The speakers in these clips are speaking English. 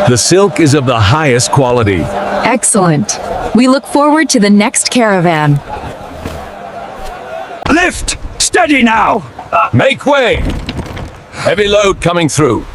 The silk is of the highest quality. Excellent. We look forward to the next caravan. Lift! Steady now! Make way! Heavy load coming through.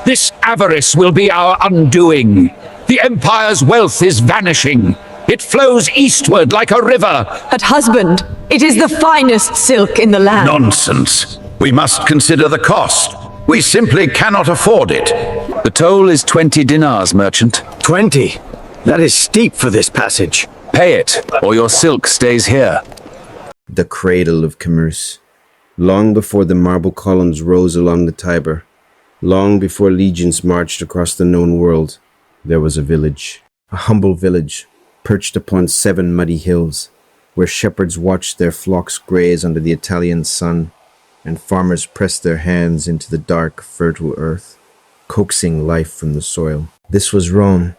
This avarice will be our undoing. The Empire's wealth is vanishing. It flows eastward like a river. But husband, it is the finest silk in the land. Nonsense. We must consider the cost. We simply cannot afford it. The toll is 20 dinars, merchant. 20? That is steep for this passage. Pay it, or your silk stays here. The Cradle of Commerce. Long before the marble columns rose along the Tiber, long before legions marched across the known world, there was a village. A humble village, perched upon 7 muddy hills, where shepherds watched their flocks graze under the Italian sun, and farmers pressed their hands into the dark, fertile earth, coaxing life from the soil. This was Rome,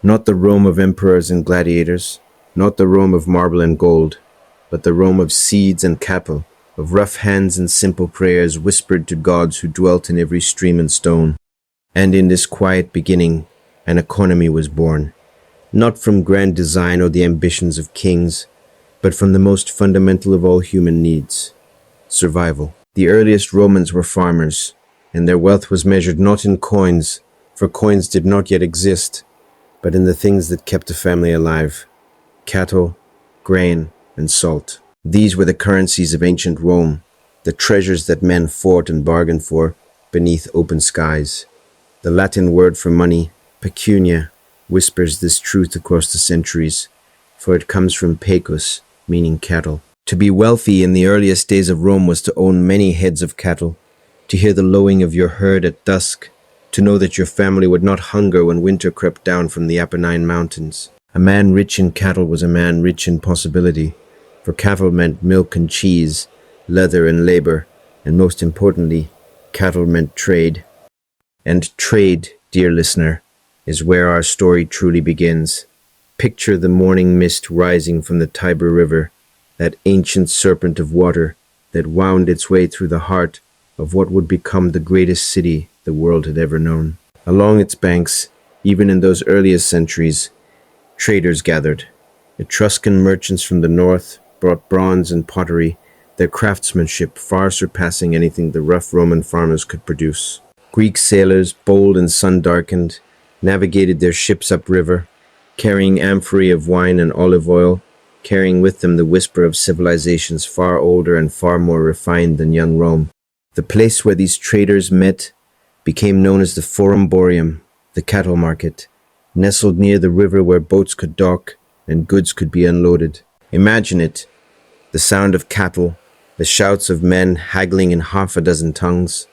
not the Rome of emperors and gladiators, not the Rome of marble and gold, but the Rome of seeds and cattle, of rough hands and simple prayers whispered to gods who dwelt in every stream and stone. And in this quiet beginning, an economy was born, not from grand design or the ambitions of kings, but from the most fundamental of all human needs, survival. The earliest Romans were farmers, and their wealth was measured not in coins, for coins did not yet exist, but in the things that kept a family alive: cattle, grain, and salt. These were the currencies of ancient Rome, the treasures that men fought and bargained for beneath open skies. The Latin word for money, pecunia, whispers this truth across the centuries, for it comes from pecus, meaning cattle. To be wealthy in the earliest days of Rome was to own many heads of cattle, to hear the lowing of your herd at dusk, to know that your family would not hunger when winter crept down from the Apennine Mountains. A man rich in cattle was a man rich in possibility, for cattle meant milk and cheese, leather and labor, and most importantly, cattle meant trade. And trade, dear listener, is where our story truly begins. Picture the morning mist rising from the Tiber River, that ancient serpent of water that wound its way through the heart of what would become the greatest city the world had ever known. Along its banks, even in those earliest centuries, traders gathered. Etruscan merchants from the north brought bronze and pottery, their craftsmanship far surpassing anything the rough Roman farmers could produce. Greek sailors, bold and sun-darkened, navigated their ships upriver, carrying amphorae of wine and olive oil, carrying with them the whisper of civilizations far older and far more refined than young Rome. The place where these traders met became known as the Forum Boarium, the cattle market, nestled near the river where boats could dock and goods could be unloaded. Imagine it, the sound of cattle, the shouts of men haggling in half a dozen tongues,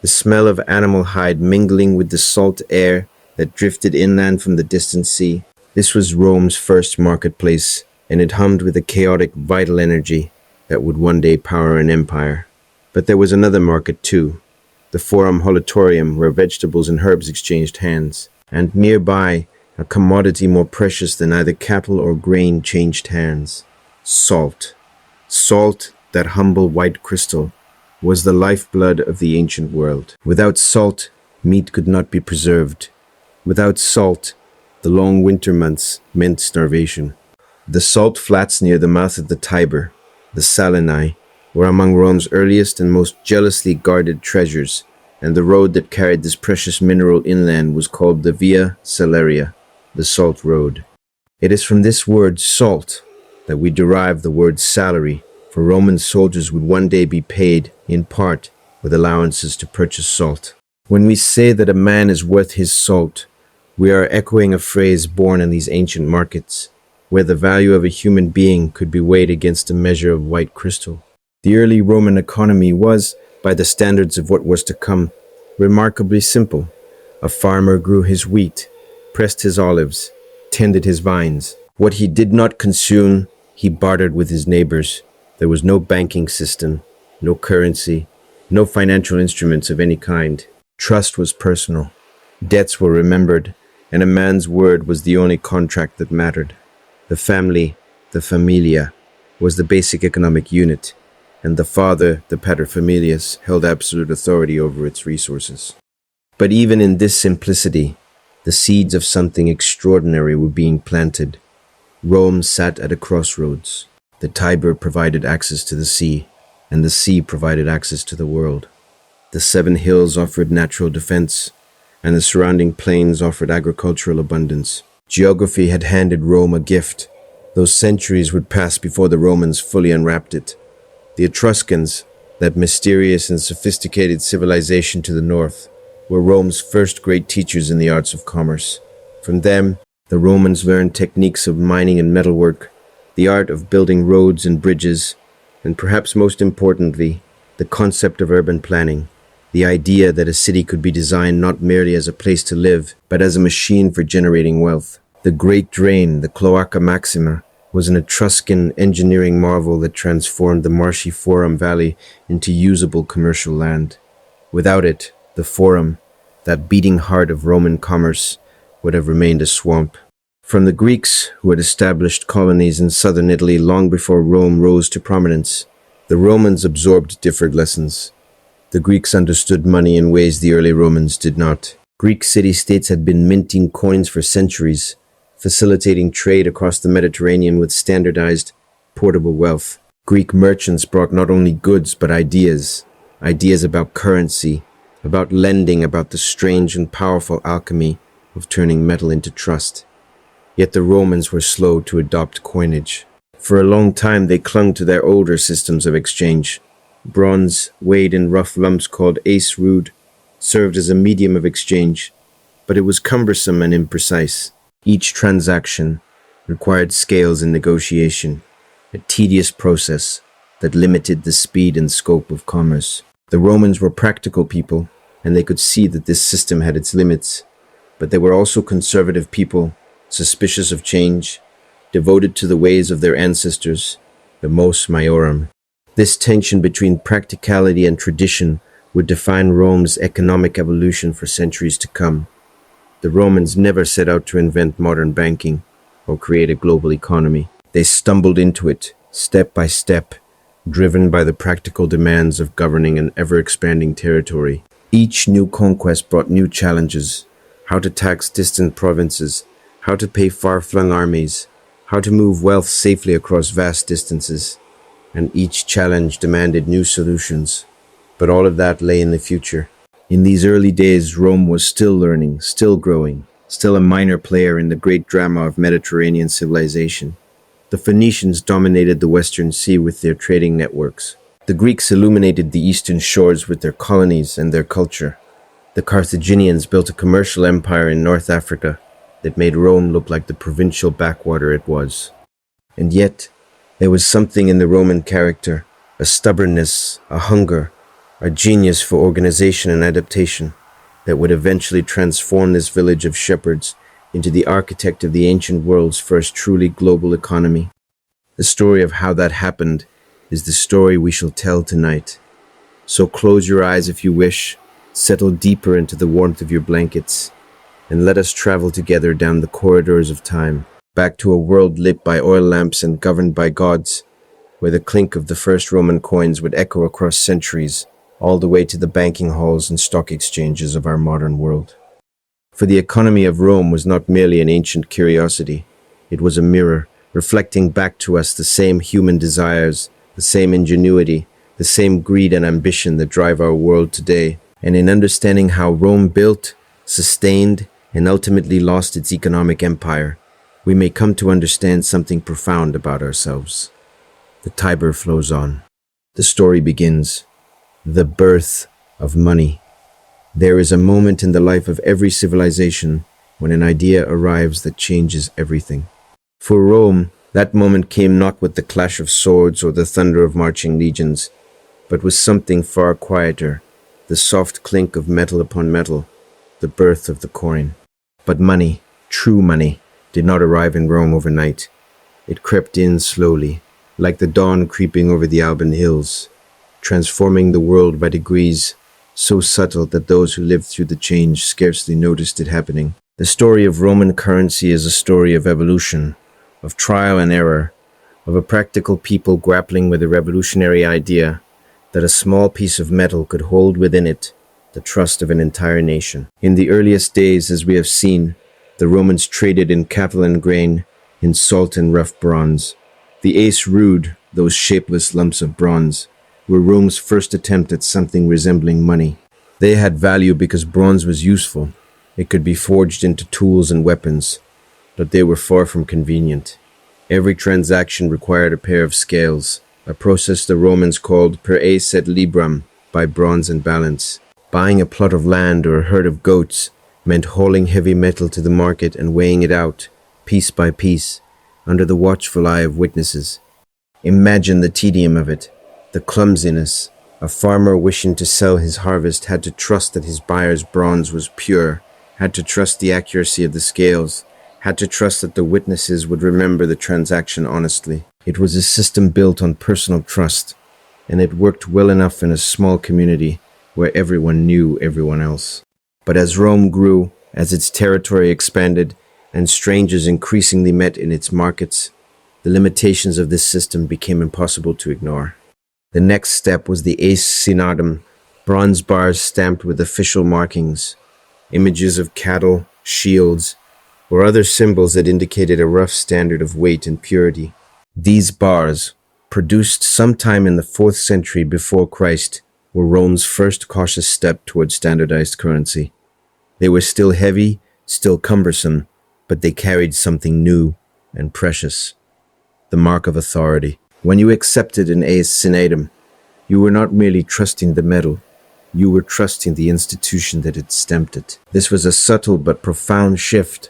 the smell of animal hide mingling with the salt air that drifted inland from the distant sea. This was Rome's first marketplace, and it hummed with a chaotic, vital energy that would one day power an empire. But there was another market too, the Forum Holitorium, where vegetables and herbs exchanged hands, and nearby, a commodity more precious than either cattle or grain changed hands: salt. Salt, that humble white crystal, was the lifeblood of the ancient world. Without salt, meat could not be preserved. Without salt, the long winter months meant starvation. The salt flats near the mouth of the Tiber, the Salinae, were among Rome's earliest and most jealously guarded treasures, and the road that carried this precious mineral inland was called the Via Salaria, the Salt Road. It is from this word salt that we derive the word salary, for Roman soldiers would one day be paid, in part, with allowances to purchase salt. When we say that a man is worth his salt, we are echoing a phrase born in these ancient markets, where the value of a human being could be weighed against a measure of white crystal. The early Roman economy was, by the standards of what was to come, remarkably simple. A farmer grew his wheat, pressed his olives, tended his vines. What he did not consume, he bartered with his neighbors. There was no banking system, no currency, no financial instruments of any kind. Trust was personal. Debts were remembered, and a man's word was the only contract that mattered. The family, the familia, was the basic economic unit, and the father, the paterfamilias, held absolute authority over its resources. But even in this simplicity, the seeds of something extraordinary were being planted. Rome sat at a crossroads. The Tiber provided access to the sea, and the sea provided access to the world. The 7 hills offered natural defense, and the surrounding plains offered agricultural abundance. Geography had handed Rome a gift. Those centuries would pass before the Romans fully unwrapped it. The Etruscans, that mysterious and sophisticated civilization to the north, were Rome's first great teachers in the arts of commerce. From them, the Romans learned techniques of mining and metalwork, the art of building roads and bridges, and perhaps most importantly, the concept of urban planning, the idea that a city could be designed not merely as a place to live, but as a machine for generating wealth. The Great Drain, the Cloaca Maxima, was an Etruscan engineering marvel that transformed the marshy Forum Valley into usable commercial land. Without it, the Forum, that beating heart of Roman commerce, would have remained a swamp. From the Greeks, who had established colonies in southern Italy long before Rome rose to prominence, the Romans absorbed different lessons. The Greeks understood money in ways the early Romans did not. Greek city-states had been minting coins for centuries, facilitating trade across the Mediterranean with standardized, portable wealth. Greek merchants brought not only goods but ideas about currency, about lending, about the strange and powerful alchemy of turning metal into trust. Yet the Romans were slow to adopt coinage. For a long time they clung to their older systems of exchange. Bronze, weighed in rough lumps called Aes Rude, served as a medium of exchange, but it was cumbersome and imprecise. Each transaction required scales and negotiation, a tedious process that limited the speed and scope of commerce. The Romans were practical people, and they could see that this system had its limits, but they were also conservative people, suspicious of change, devoted to the ways of their ancestors, the mos maiorum. This tension between practicality and tradition would define Rome's economic evolution for centuries to come. The Romans never set out to invent modern banking or create a global economy. They stumbled into it, step by step, driven by the practical demands of governing an ever-expanding territory. Each new conquest brought new challenges: how to tax distant provinces, how to pay far-flung armies, how to move wealth safely across vast distances. And each challenge demanded new solutions. But all of that lay in the future. In these early days, Rome was still learning, still growing, still a minor player in the great drama of Mediterranean civilization. The Phoenicians dominated the Western Sea with their trading networks. The Greeks illuminated the eastern shores with their colonies and their culture. The Carthaginians built a commercial empire in North Africa that made Rome look like the provincial backwater it was. And yet, there was something in the Roman character, a stubbornness, a hunger, a genius for organization and adaptation that would eventually transform this village of shepherds into the architect of the ancient world's first truly global economy. The story of how that happened is the story we shall tell tonight. So close your eyes if you wish, settle deeper into the warmth of your blankets, and let us travel together down the corridors of time, back to a world lit by oil lamps and governed by gods, where the clink of the first Roman coins would echo across centuries, all the way to the banking halls and stock exchanges of our modern world. For the economy of Rome was not merely an ancient curiosity. It was a mirror, reflecting back to us the same human desires, the same ingenuity, the same greed and ambition that drive our world today. And in understanding how Rome built, sustained, and ultimately lost its economic empire, we may come to understand something profound about ourselves. The Tiber flows on. The story begins. The birth of money. There is a moment in the life of every civilization when an idea arrives that changes everything. For Rome, that moment came not with the clash of swords or the thunder of marching legions, but with something far quieter, the soft clink of metal upon metal, the birth of the coin. But money, true money, did not arrive in Rome overnight. It crept in slowly, like the dawn creeping over the Alban hills, transforming the world by degrees, so subtle that those who lived through the change scarcely noticed it happening. The story of Roman currency is a story of evolution, of trial and error, of a practical people grappling with a revolutionary idea that a small piece of metal could hold within it the trust of an entire nation. In the earliest days, as we have seen, the Romans traded in cattle and grain, in salt and rough bronze. The Aes Rude, those shapeless lumps of bronze, were Rome's first attempt at something resembling money. They had value because bronze was useful. It could be forged into tools and weapons, but they were far from convenient. Every transaction required a pair of scales, a process the Romans called per aes et libram, by bronze and balance. Buying a plot of land or a herd of goats meant hauling heavy metal to the market and weighing it out, piece by piece, under the watchful eye of witnesses. Imagine the tedium of it, the clumsiness. A farmer wishing to sell his harvest had to trust that his buyer's bronze was pure, had to trust the accuracy of the scales, had to trust that the witnesses would remember the transaction honestly. It was a system built on personal trust, and it worked well enough in a small community where everyone knew everyone else. But as Rome grew, as its territory expanded, and strangers increasingly met in its markets, the limitations of this system became impossible to ignore. The next step was the aes synodum, bronze bars stamped with official markings, images of cattle, shields, or other symbols that indicated a rough standard of weight and purity. These bars, produced sometime in the 4th century before Christ, were Rome's first cautious step towards standardized currency. They were still heavy, still cumbersome, but they carried something new and precious: the mark of authority. When you accepted an aes synodum, you were not merely trusting the metal, you were trusting the institution that had stamped it. This was a subtle but profound shift,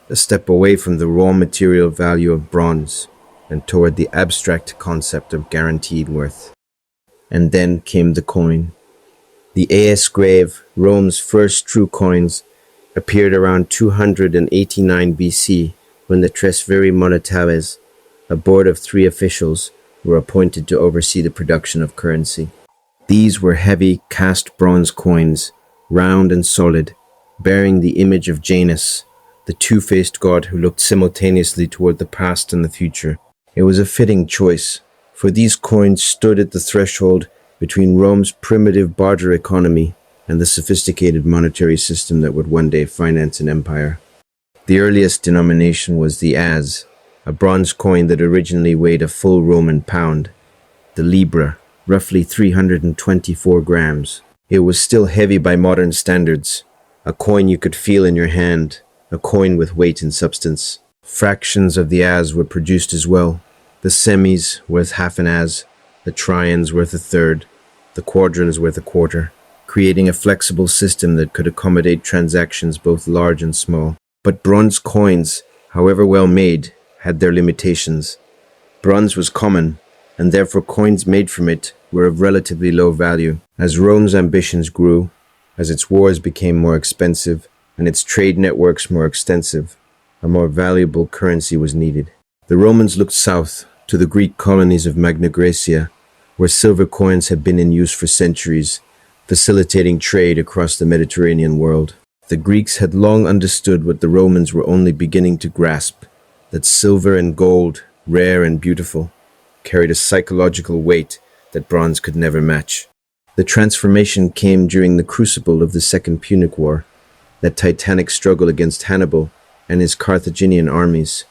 a step away from the raw material value of bronze and toward the abstract concept of guaranteed worth. And then came the coin. The aes grave, Rome's first true coins, appeared around 289 BC when the Tresveri Monetaves, a board of 3 officials, were appointed to oversee the production of currency. These were heavy cast bronze coins, round and solid, bearing the image of Janus, the two-faced god who looked simultaneously toward the past and the future. It was a fitting choice, for these coins stood at the threshold between Rome's primitive barter economy and the sophisticated monetary system that would one day finance an empire. The earliest denomination was the as, a bronze coin that originally weighed a full Roman pound. The libra, roughly 324 grams. It was still heavy by modern standards, a coin you could feel in your hand, a coin with weight and substance. Fractions of the as were produced as well, the semis worth half an as, the trians worth a third, the quadrans worth a quarter, creating a flexible system that could accommodate transactions both large and small. But bronze coins, however well made, had their limitations. Bronze was common, and therefore coins made from it were of relatively low value. As Rome's ambitions grew, as its wars became more expensive, and its trade networks more extensive, a more valuable currency was needed. The Romans looked south to the Greek colonies of Magna Graecia, where silver coins had been in use for centuries, facilitating trade across the Mediterranean world. The Greeks had long understood what the Romans were only beginning to grasp, that silver and gold, rare and beautiful, carried a psychological weight that bronze could never match. The transformation came during the crucible of the Second Punic War, that titanic struggle against Hannibal and his Carthaginian armies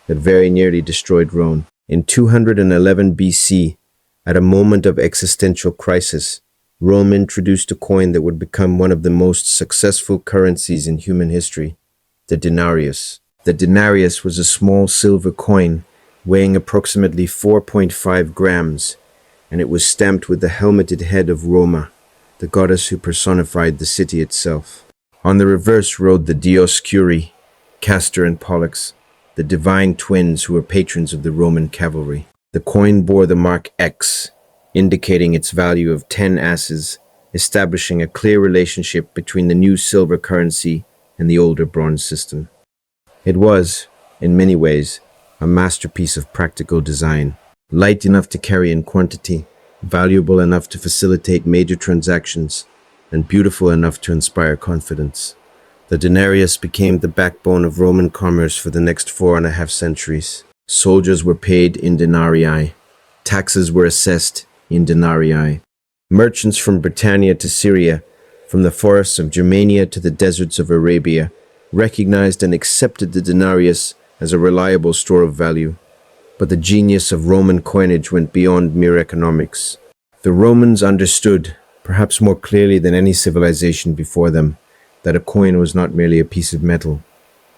that very nearly destroyed Rome. In 211 BC, at a moment of existential crisis, Rome introduced a coin that would become one of the most successful currencies in human history, the denarius. The denarius was a small silver coin weighing approximately 4.5 grams, and it was stamped with the helmeted head of Roma, the goddess who personified the city itself. On the reverse rode the Dioscuri, Castor and Pollux, the divine twins who were patrons of the Roman cavalry. The coin bore the mark X, indicating its value of 10 asses, establishing a clear relationship between the new silver currency and the older bronze system. It was, in many ways, a masterpiece of practical design, light enough to carry in quantity, valuable enough to facilitate major transactions, and beautiful enough to inspire confidence. The denarius became the backbone of Roman commerce for the next 4.5 centuries. Soldiers were paid in denarii. Taxes were assessed in denarii. Merchants from Britannia to Syria, from the forests of Germania to the deserts of Arabia, recognized and accepted the denarius as a reliable store of value. But the genius of Roman coinage went beyond mere economics. The Romans understood, perhaps more clearly than any civilization before them, that a coin was not merely a piece of metal.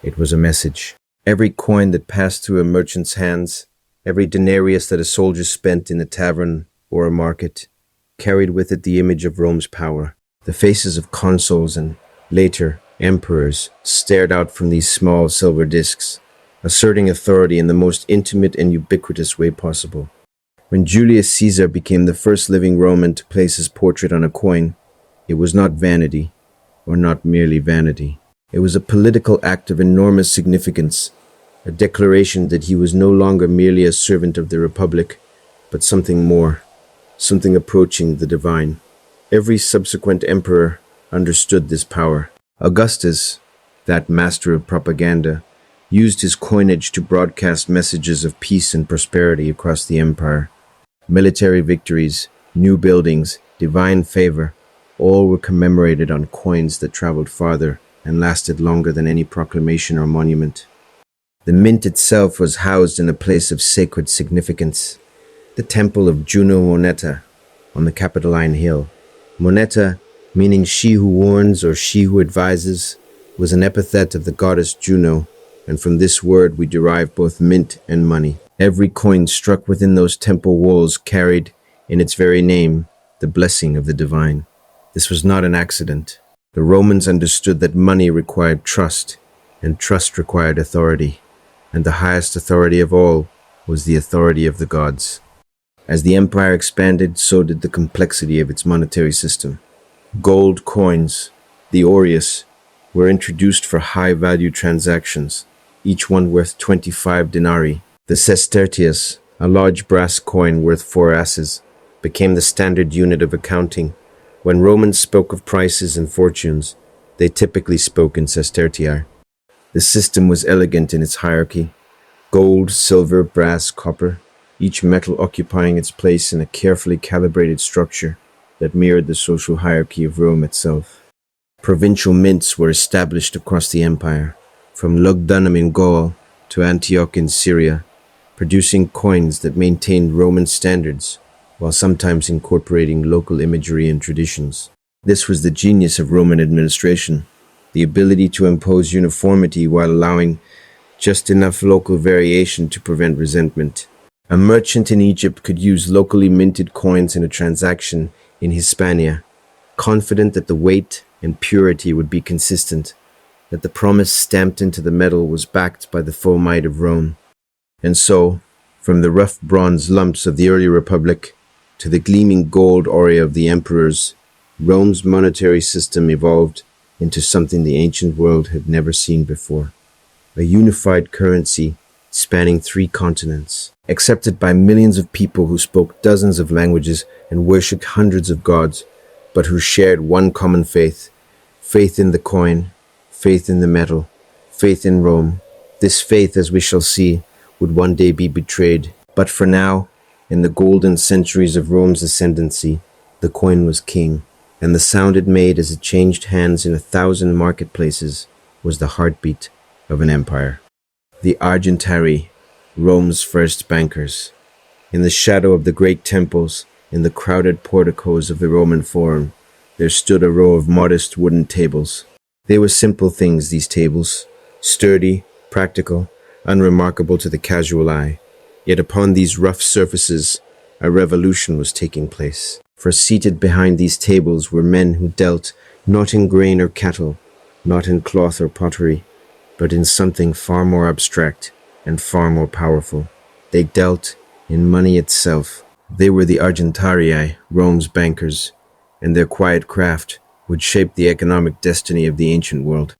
It was a message. Every coin that passed through a merchant's hands, every denarius that a soldier spent in a tavern or a market, carried with it the image of Rome's power. The faces of consuls and, later, emperors stared out from these small silver discs, asserting authority in the most intimate and ubiquitous way possible. When Julius Caesar became the first living Roman to place his portrait on a coin, it was not vanity, or not merely vanity. It was a political act of enormous significance, a declaration that he was no longer merely a servant of the Republic, but something more, something approaching the divine. Every subsequent emperor understood this power. Augustus, that master of propaganda, used his coinage to broadcast messages of peace and prosperity across the empire. Military victories, new buildings, divine favor, all were commemorated on coins that traveled farther and lasted longer than any proclamation or monument. The mint itself was housed in a place of sacred significance, the temple of Juno Moneta on the Capitoline Hill. Moneta, meaning she who warns or she who advises, was an epithet of the goddess Juno, and from this word we derive both mint and money. Every coin struck within those temple walls carried, in its very name, the blessing of the divine. This was not an accident. The Romans understood that money required trust, and trust required authority, and the highest authority of all was the authority of the gods. As the empire expanded, so did the complexity of its monetary system. Gold coins, the aureus, were introduced for high-value transactions, each one worth 25 denarii. The sestertius, a large brass coin worth 4 asses, became the standard unit of accounting. When Romans spoke of prices and fortunes, they typically spoke in sestertii. The system was elegant in its hierarchy: gold, silver, brass, copper, each metal occupying its place in a carefully calibrated structure that mirrored the social hierarchy of Rome itself. Provincial mints were established across the empire, from Lugdunum in Gaul to Antioch in Syria, producing coins that maintained Roman standards while sometimes incorporating local imagery and traditions. This was the genius of Roman administration, the ability to impose uniformity while allowing just enough local variation to prevent resentment. A merchant in Egypt could use locally minted coins in a transaction in Hispania, confident that the weight and purity would be consistent, that the promise stamped into the metal was backed by the full might of Rome. And so, from the rough bronze lumps of the early Republic to the gleaming gold aurea of the emperors, Rome's monetary system evolved into something the ancient world had never seen before. A unified currency spanning 3 continents, accepted by millions of people who spoke dozens of languages and worshipped hundreds of gods, but who shared one common faith: faith in the coin, faith in the metal, faith in Rome. This faith, as we shall see, would one day be betrayed. But for now, in the golden centuries of Rome's ascendancy, the coin was king, and the sound it made as it changed hands in 1,000 marketplaces was the heartbeat of an empire. The Argentarii, Rome's first bankers. In the shadow of the great temples, in the crowded porticos of the Roman Forum, there stood a row of modest wooden tables. They were simple things, these tables, sturdy, practical, unremarkable to the casual eye. Yet upon these rough surfaces, a revolution was taking place. For seated behind these tables were men who dealt not in grain or cattle, not in cloth or pottery, but in something far more abstract and far more powerful. They dealt in money itself. They were the Argentarii, Rome's bankers, and their quiet craft would shape the economic destiny of the ancient world.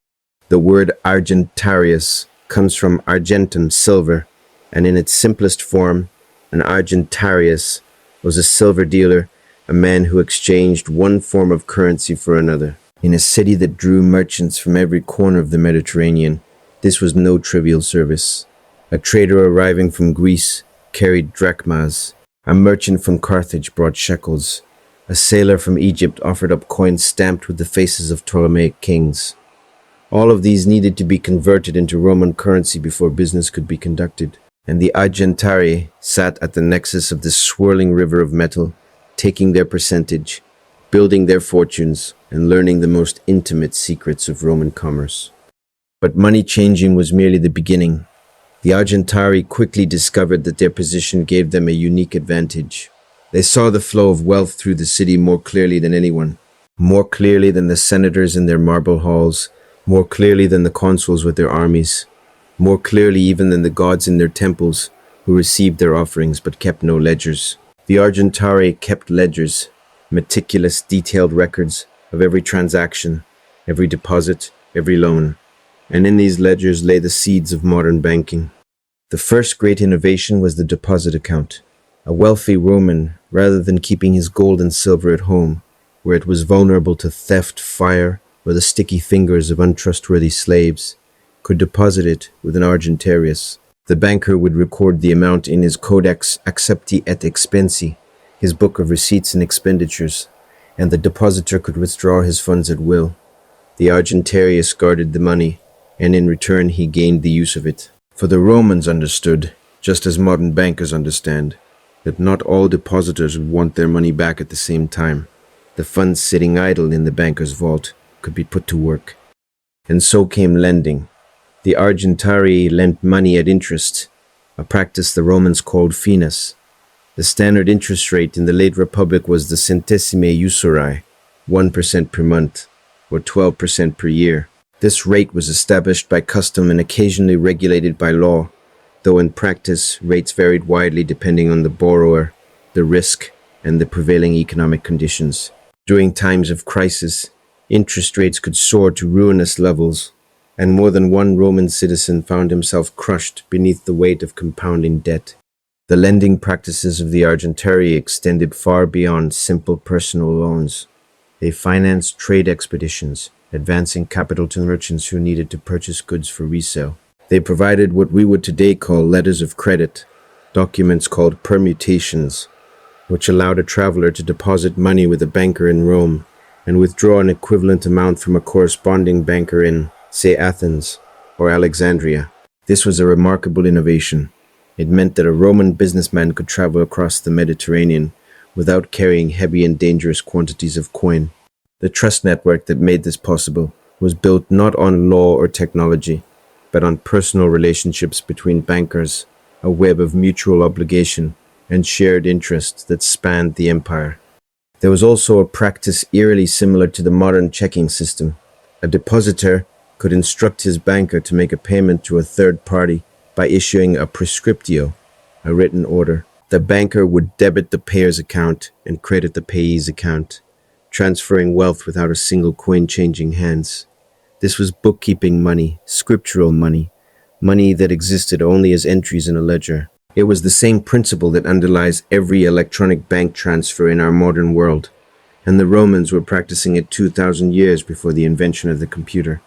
The word Argentarius comes from argentum, silver, and in its simplest form, an Argentarius was a silver dealer, a man who exchanged one form of currency for another. In a city that drew merchants from every corner of the Mediterranean, this was no trivial service. A trader arriving from Greece carried drachmas. A merchant from Carthage brought shekels. A sailor from Egypt offered up coins stamped with the faces of Ptolemaic kings. All of these needed to be converted into Roman currency before business could be conducted. And the Argentarii sat at the nexus of this swirling river of metal, taking their percentage, building their fortunes, and learning the most intimate secrets of Roman commerce. But money changing was merely the beginning. The Argentarii quickly discovered that their position gave them a unique advantage. They saw the flow of wealth through the city more clearly than anyone, more clearly than the senators in their marble halls, more clearly than the consuls with their armies, more clearly even than the gods in their temples who received their offerings but kept no ledgers. The Argentarii kept ledgers, meticulous, detailed records of every transaction, every deposit, every loan, and in these ledgers lay the seeds of modern banking. The first great innovation was the deposit account. A wealthy Roman, rather than keeping his gold and silver at home, where it was vulnerable to theft, fire, or the sticky fingers of untrustworthy slaves, could deposit it with an Argentarius. The banker would record the amount in his Codex Accepti et Expensi, his book of receipts and expenditures, and the depositor could withdraw his funds at will. The Argentarius guarded the money, and in return he gained the use of it. For the Romans understood, just as modern bankers understand, that not all depositors would want their money back at the same time. The funds sitting idle in the banker's vault could be put to work. And so came lending. The Argentarii lent money at interest, a practice the Romans called finas. The standard interest rate in the late Republic was the centesime usurae, 1% per month, or 12% per year. This rate was established by custom and occasionally regulated by law, though in practice rates varied widely depending on the borrower, the risk, and the prevailing economic conditions. During times of crisis, interest rates could soar to ruinous levels, and more than one Roman citizen found himself crushed beneath the weight of compounding debt. The lending practices of the Argentarii extended far beyond simple personal loans. They financed trade expeditions, advancing capital to merchants who needed to purchase goods for resale. They provided what we would today call letters of credit, documents called permutations, which allowed a traveler to deposit money with a banker in Rome and withdraw an equivalent amount from a corresponding banker in, say, Athens or Alexandria. This was a remarkable innovation. It meant that a Roman businessman could travel across the Mediterranean without carrying heavy and dangerous quantities of coin. The trust network that made this possible was built not on law or technology, but on personal relationships between bankers, a web of mutual obligation and shared interests that spanned the empire. There was also a practice eerily similar to the modern checking system. A depositor could instruct his banker to make a payment to a third party by issuing a prescriptio, a written order. The banker would debit the payer's account and credit the payee's account, transferring wealth without a single coin changing hands. This was bookkeeping money, scriptural money, money that existed only as entries in a ledger. It was the same principle that underlies every electronic bank transfer in our modern world, and the Romans were practicing it 2,000 years before the invention of the computer.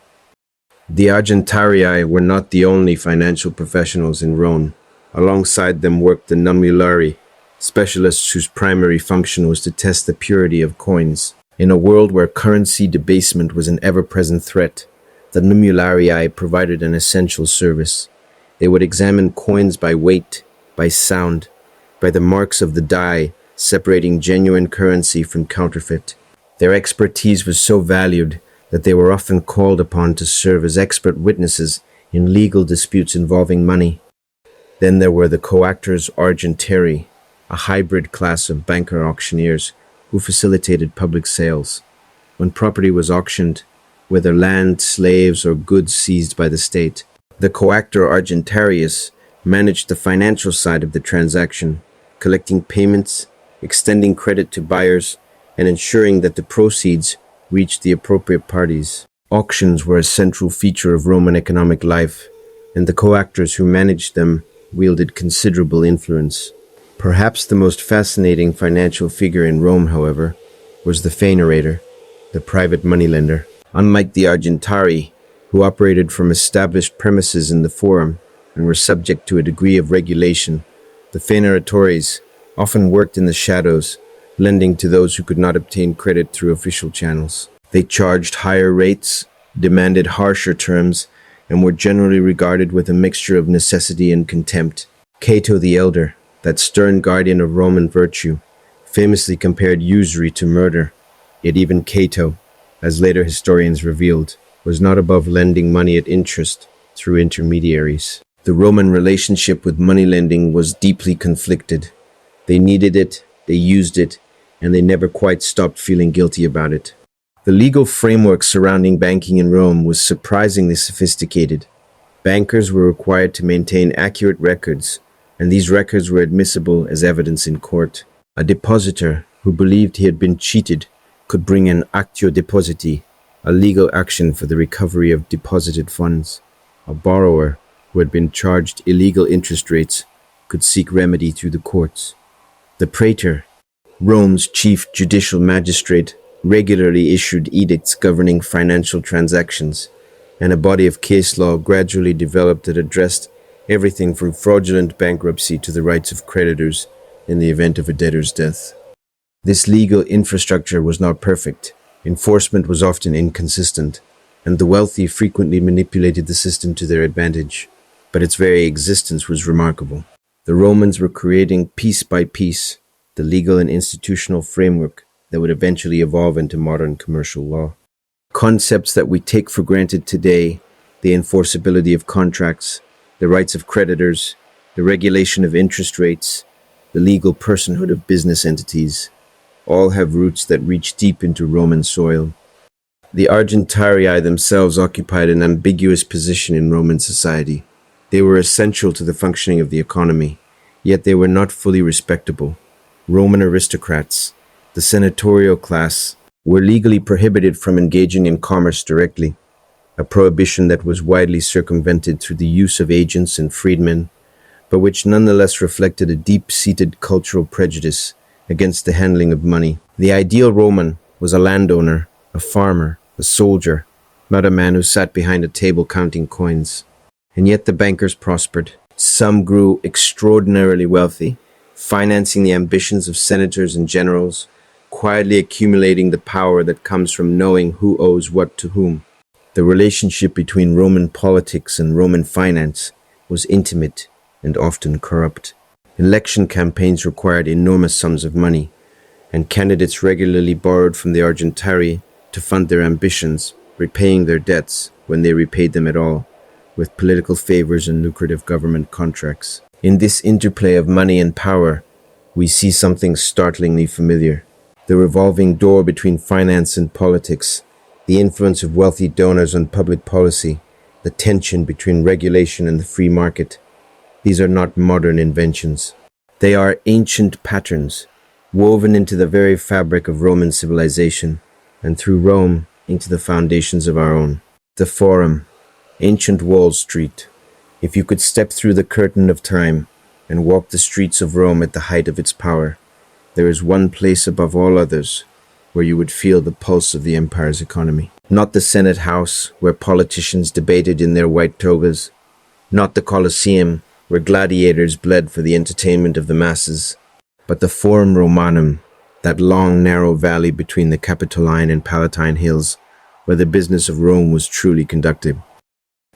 The Argentarii were not the only financial professionals in Rome. Alongside them worked the numulari, specialists whose primary function was to test the purity of coins. In a world where currency debasement was an ever-present threat, the numularii provided an essential service. They would examine coins by weight, by sound, by the marks of the die, separating genuine currency from counterfeit. Their expertise was so valued that they were often called upon to serve as expert witnesses in legal disputes involving money. Then there were the coactors Argentarii, a hybrid class of banker auctioneers who facilitated public sales. When property was auctioned, whether land, slaves, or goods seized by the state, the coactor Argentarius managed the financial side of the transaction, collecting payments, extending credit to buyers, and ensuring that the proceeds reached the appropriate parties. Auctions were a central feature of Roman economic life, and the coactors who managed them wielded considerable influence. Perhaps the most fascinating financial figure in Rome, however, was the faenerator, the private moneylender. Unlike the Argentarii, who operated from established premises in the Forum, and were subject to a degree of regulation. The Denarius often worked in the shadows, lending to those who could not obtain credit through official channels. They charged higher rates, demanded harsher terms, and were generally regarded with a mixture of necessity and contempt. Cato the Elder, that stern guardian of Roman virtue, famously compared usury to murder. Yet even Cato, as later historians revealed, was not above lending money at interest through intermediaries. The Roman relationship with money lending was deeply conflicted. They needed it, they used it, and they never quite stopped feeling guilty about it. The legal framework surrounding banking in Rome was surprisingly sophisticated. Bankers were required to maintain accurate records, and these records were admissible as evidence in court. A depositor who believed he had been cheated could bring an actio depositi, a legal action for the recovery of deposited funds. A borrower who had been charged illegal interest rates could seek remedy through the courts. The praetor, Rome's chief judicial magistrate, regularly issued edicts governing financial transactions, and a body of case law gradually developed that addressed everything from fraudulent bankruptcy to the rights of creditors in the event of a debtor's death. This legal infrastructure was not perfect, enforcement was often inconsistent, and the wealthy frequently manipulated the system to their advantage, but its very existence was remarkable. The Romans were creating piece by piece the legal and institutional framework that would eventually evolve into modern commercial law. Concepts that we take for granted today, the enforceability of contracts, the rights of creditors, the regulation of interest rates, the legal personhood of business entities, all have roots that reach deep into Roman soil. The Argentarii themselves occupied an ambiguous position in Roman society. They were essential to the functioning of the economy, yet they were not fully respectable. Roman aristocrats, the senatorial class, were legally prohibited from engaging in commerce directly, a prohibition that was widely circumvented through the use of agents and freedmen, but which nonetheless reflected a deep-seated cultural prejudice against the handling of money. The ideal Roman was a landowner, a farmer, a soldier, not a man who sat behind a table counting coins. And yet the bankers prospered. Some grew extraordinarily wealthy, financing the ambitions of senators and generals, quietly accumulating the power that comes from knowing who owes what to whom. The relationship between Roman politics and Roman finance was intimate and often corrupt. Election campaigns required enormous sums of money, and candidates regularly borrowed from the Argentarii to fund their ambitions, repaying their debts when they repaid them at all, with political favors and lucrative government contracts. In this interplay of money and power, we see something startlingly familiar. The revolving door between finance and politics, the influence of wealthy donors on public policy, the tension between regulation and the free market. These are not modern inventions. They are ancient patterns, woven into the very fabric of Roman civilization, and through Rome into the foundations of our own. The Forum, ancient Wall Street. If you could step through the curtain of time and walk the streets of Rome at the height of its power, there is one place above all others where you would feel the pulse of the empire's economy. Not the Senate House, where politicians debated in their white togas. Not the Colosseum, where gladiators bled for the entertainment of the masses. But the Forum Romanum, that long, narrow valley between the Capitoline and Palatine hills, where the business of Rome was truly conducted.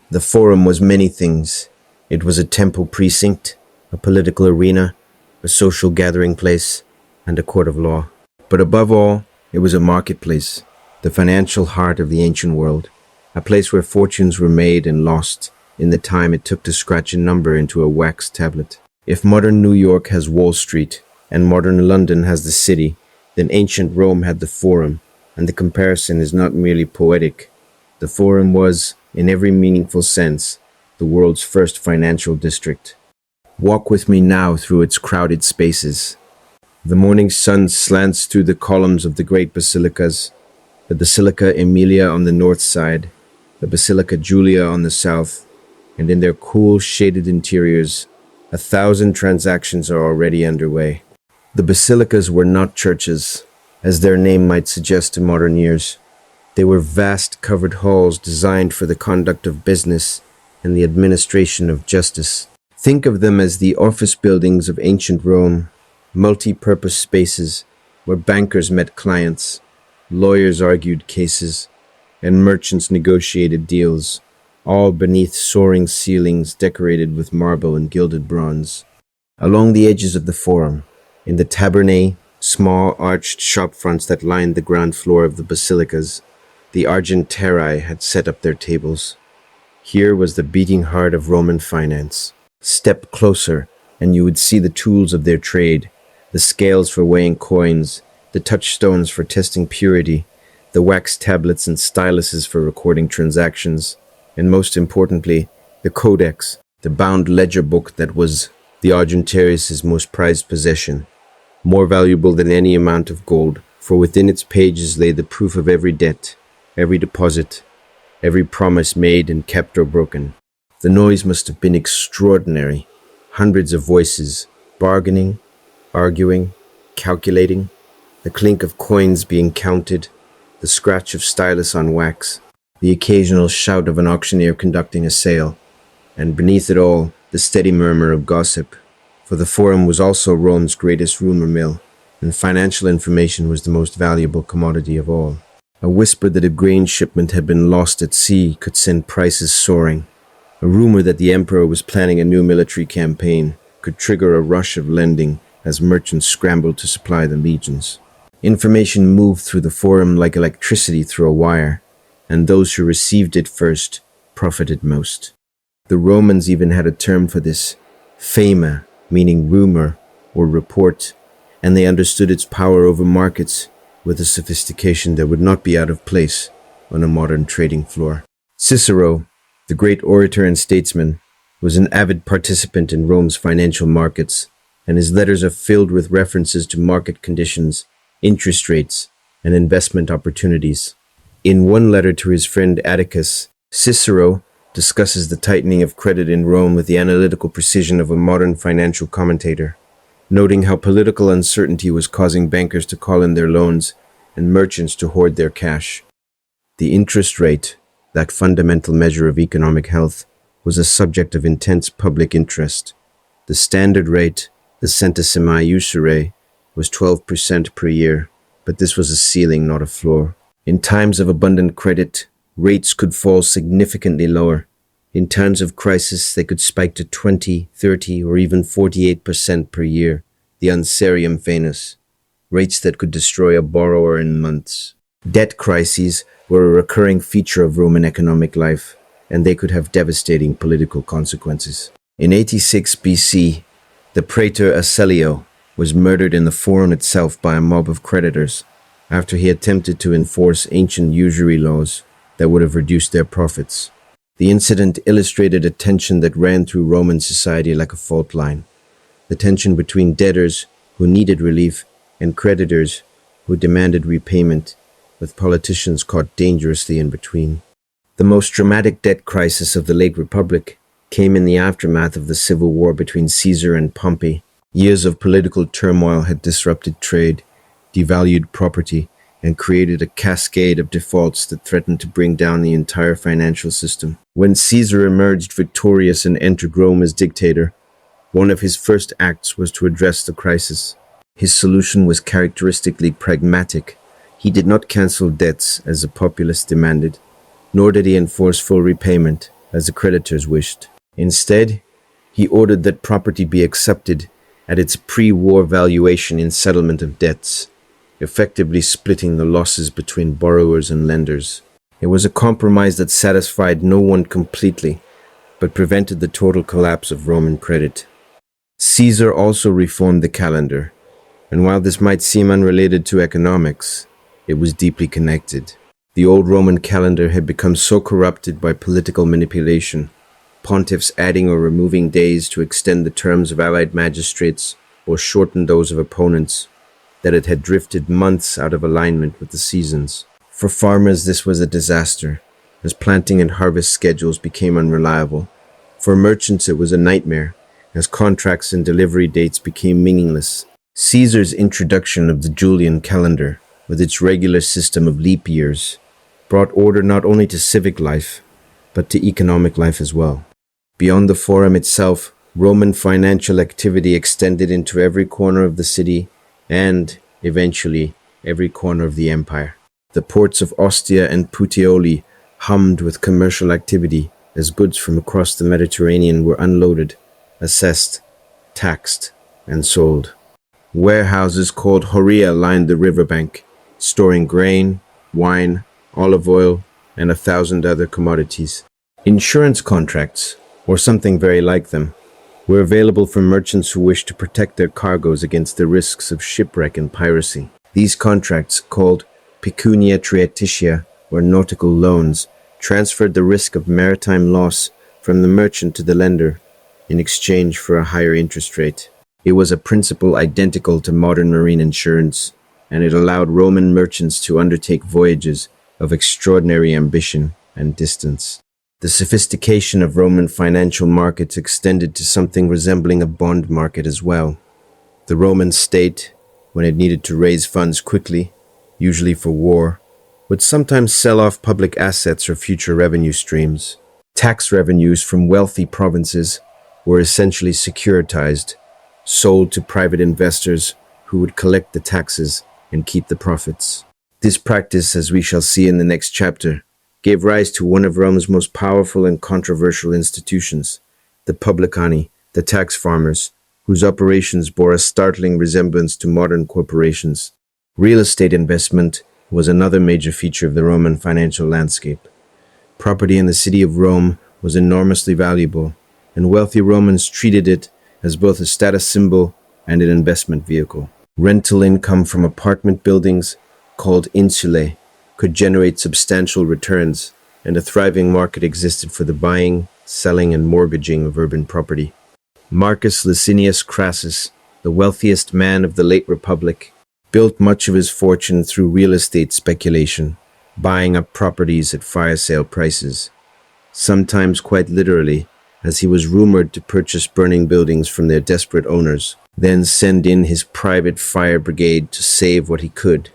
The Forum was many things. It was a temple precinct, a political arena, a social gathering place, and a court of law. But above all, it was a marketplace, the financial heart of the ancient world, a place where fortunes were made and lost in the time it took to scratch a number into a wax tablet. If modern New York has Wall Street and modern London has the city, then ancient Rome had the Forum, and the comparison is not merely poetic. The Forum was, in every meaningful sense, the world's first financial district. Walk with me now through its crowded spaces. The morning sun slants through the columns of the great basilicas, the Basilica Emilia on the north side, the Basilica Julia on the south, and in their cool, shaded interiors, 1,000 transactions are already underway. The basilicas were not churches, as their name might suggest to modern ears. They were vast covered halls designed for the conduct of business, and the administration of justice. Think of them as the office buildings of ancient Rome, multi-purpose spaces where bankers met clients, lawyers argued cases, and merchants negotiated deals, all beneath soaring ceilings decorated with marble and gilded bronze. Along the edges of the forum, in the tabernae, small arched shop fronts that lined the ground floor of the basilicas, the Argentarii had set up their tables. Here was the beating heart of Roman finance. Step closer, and you would see the tools of their trade, the scales for weighing coins, the touchstones for testing purity, the wax tablets and styluses for recording transactions, and most importantly, the codex, the bound ledger book that was the Argentarius' most prized possession, more valuable than any amount of gold, for within its pages lay the proof of every debt, every deposit, every promise made and kept or broken. The noise must have been extraordinary. Hundreds of voices, bargaining, arguing, calculating, the clink of coins being counted, the scratch of stylus on wax, the occasional shout of an auctioneer conducting a sale, and beneath it all, the steady murmur of gossip. For the forum was also Rome's greatest rumor mill, and financial information was the most valuable commodity of all. A whisper that a grain shipment had been lost at sea could send prices soaring. A rumor that the emperor was planning a new military campaign could trigger a rush of lending as merchants scrambled to supply the legions. Information moved through the forum like electricity through a wire, and those who received it first profited most. The Romans even had a term for this, fama, meaning rumor or report, and they understood its power over markets with a sophistication that would not be out of place on a modern trading floor. Cicero, the great orator and statesman, was an avid participant in Rome's financial markets, and his letters are filled with references to market conditions, interest rates, and investment opportunities. In one letter to his friend Atticus, Cicero discusses the tightening of credit in Rome with the analytical precision of a modern financial commentator, noting how political uncertainty was causing bankers to call in their loans and merchants to hoard their cash. The interest rate, that fundamental measure of economic health, was a subject of intense public interest. The standard rate, the centesimi usurae, was 12% per year, but this was a ceiling, not a floor. In times of abundant credit, rates could fall significantly lower. In times of crisis, they could spike to 20, 30, or even 48% per year, the unserium fanus, rates that could destroy a borrower in months. Debt crises were a recurring feature of Roman economic life, and they could have devastating political consequences. In 86 BC, the praetor Aselio was murdered in the forum itself by a mob of creditors after he attempted to enforce ancient usury laws that would have reduced their profits. The incident illustrated a tension that ran through Roman society like a fault line, the tension between debtors who needed relief and creditors who demanded repayment, with politicians caught dangerously in between. The most dramatic debt crisis of the late Republic came in the aftermath of the civil war between Caesar and Pompey. Years of political turmoil had disrupted trade, devalued property, and created a cascade of defaults that threatened to bring down the entire financial system. When Caesar emerged victorious and entered Rome as dictator, one of his first acts was to address the crisis. His solution was characteristically pragmatic. He did not cancel debts as the populace demanded, nor did he enforce full repayment as the creditors wished. Instead, he ordered that property be accepted at its pre-war valuation in settlement of debts, effectively splitting the losses between borrowers and lenders. It was a compromise that satisfied no one completely, but prevented the total collapse of Roman credit. Caesar also reformed the calendar, and while this might seem unrelated to economics, it was deeply connected. The old Roman calendar had become so corrupted by political manipulation, pontiffs adding or removing days to extend the terms of allied magistrates or shorten those of opponents, that it had drifted months out of alignment with the seasons. For farmers, this was a disaster, as planting and harvest schedules became unreliable. For merchants, it was a nightmare, as contracts and delivery dates became meaningless. Caesar's introduction of the Julian calendar, with its regular system of leap years, brought order not only to civic life, but to economic life as well. Beyond the forum itself, Roman financial activity extended into every corner of the city and, eventually, every corner of the empire. The ports of Ostia and Puteoli hummed with commercial activity as goods from across the Mediterranean were unloaded, assessed, taxed, and sold. Warehouses called horia lined the riverbank, storing grain, wine, olive oil, and 1,000 other commodities. Insurance contracts, or something very like them, were available for merchants who wished to protect their cargoes against the risks of shipwreck and piracy. These contracts, called pecunia trietitia, or nautical loans, transferred the risk of maritime loss from the merchant to the lender in exchange for a higher interest rate. It was a principle identical to modern marine insurance, and it allowed Roman merchants to undertake voyages of extraordinary ambition and distance. The sophistication of Roman financial markets extended to something resembling a bond market as well. The Roman state, when it needed to raise funds quickly, usually for war, would sometimes sell off public assets or future revenue streams. Tax revenues from wealthy provinces were essentially securitized, sold to private investors who would collect the taxes and keep the profits. This practice, as we shall see in the next chapter, gave rise to one of Rome's most powerful and controversial institutions, the Publicani, the tax farmers, whose operations bore a startling resemblance to modern corporations. Real estate investment was another major feature of the Roman financial landscape. Property in the city of Rome was enormously valuable, and wealthy Romans treated it as both a status symbol and an investment vehicle. Rental income from apartment buildings, called insulae, could generate substantial returns, and a thriving market existed for the buying, selling, and mortgaging of urban property. Marcus Licinius Crassus, the wealthiest man of the late Republic, built much of his fortune through real estate speculation, buying up properties at fire sale prices, sometimes quite literally, as he was rumored to purchase burning buildings from their desperate owners, then send in his private fire brigade to save what he could.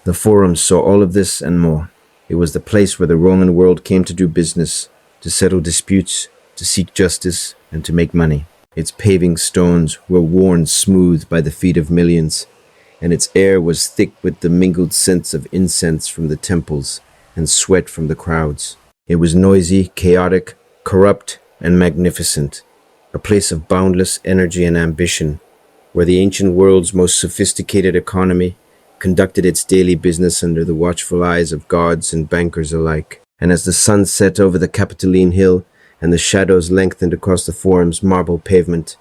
The Forum saw all of this and more. It was the place where the Roman world came to do business, to settle disputes, to seek justice, and to make money. Its paving stones were worn smooth by the feet of millions, and its air was thick with the mingled scents of incense from the temples and sweat from the crowds. It was noisy, chaotic, corrupt, and magnificent, a place of boundless energy and ambition, where the ancient world's most sophisticated economy conducted its daily business under the watchful eyes of gods and bankers alike. And as the sun set over the Capitoline Hill and the shadows lengthened across the Forum's marble pavement,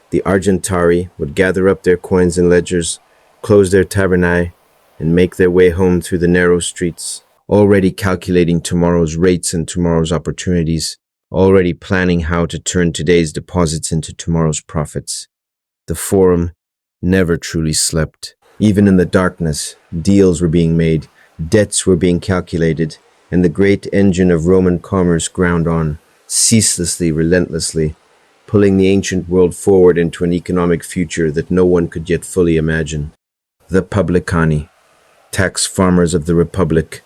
the Argentarii would gather up their coins and ledgers, close their tavernae, and make their way home through the narrow streets, already calculating tomorrow's rates and tomorrow's opportunities, already planning how to turn today's deposits into tomorrow's profits. The Forum never truly slept. Even in the darkness, deals were being made, debts were being calculated, and the great engine of Roman commerce ground on, ceaselessly, relentlessly, pulling the ancient world forward into an economic future that no one could yet fully imagine. The Publicani, tax farmers of the Republic.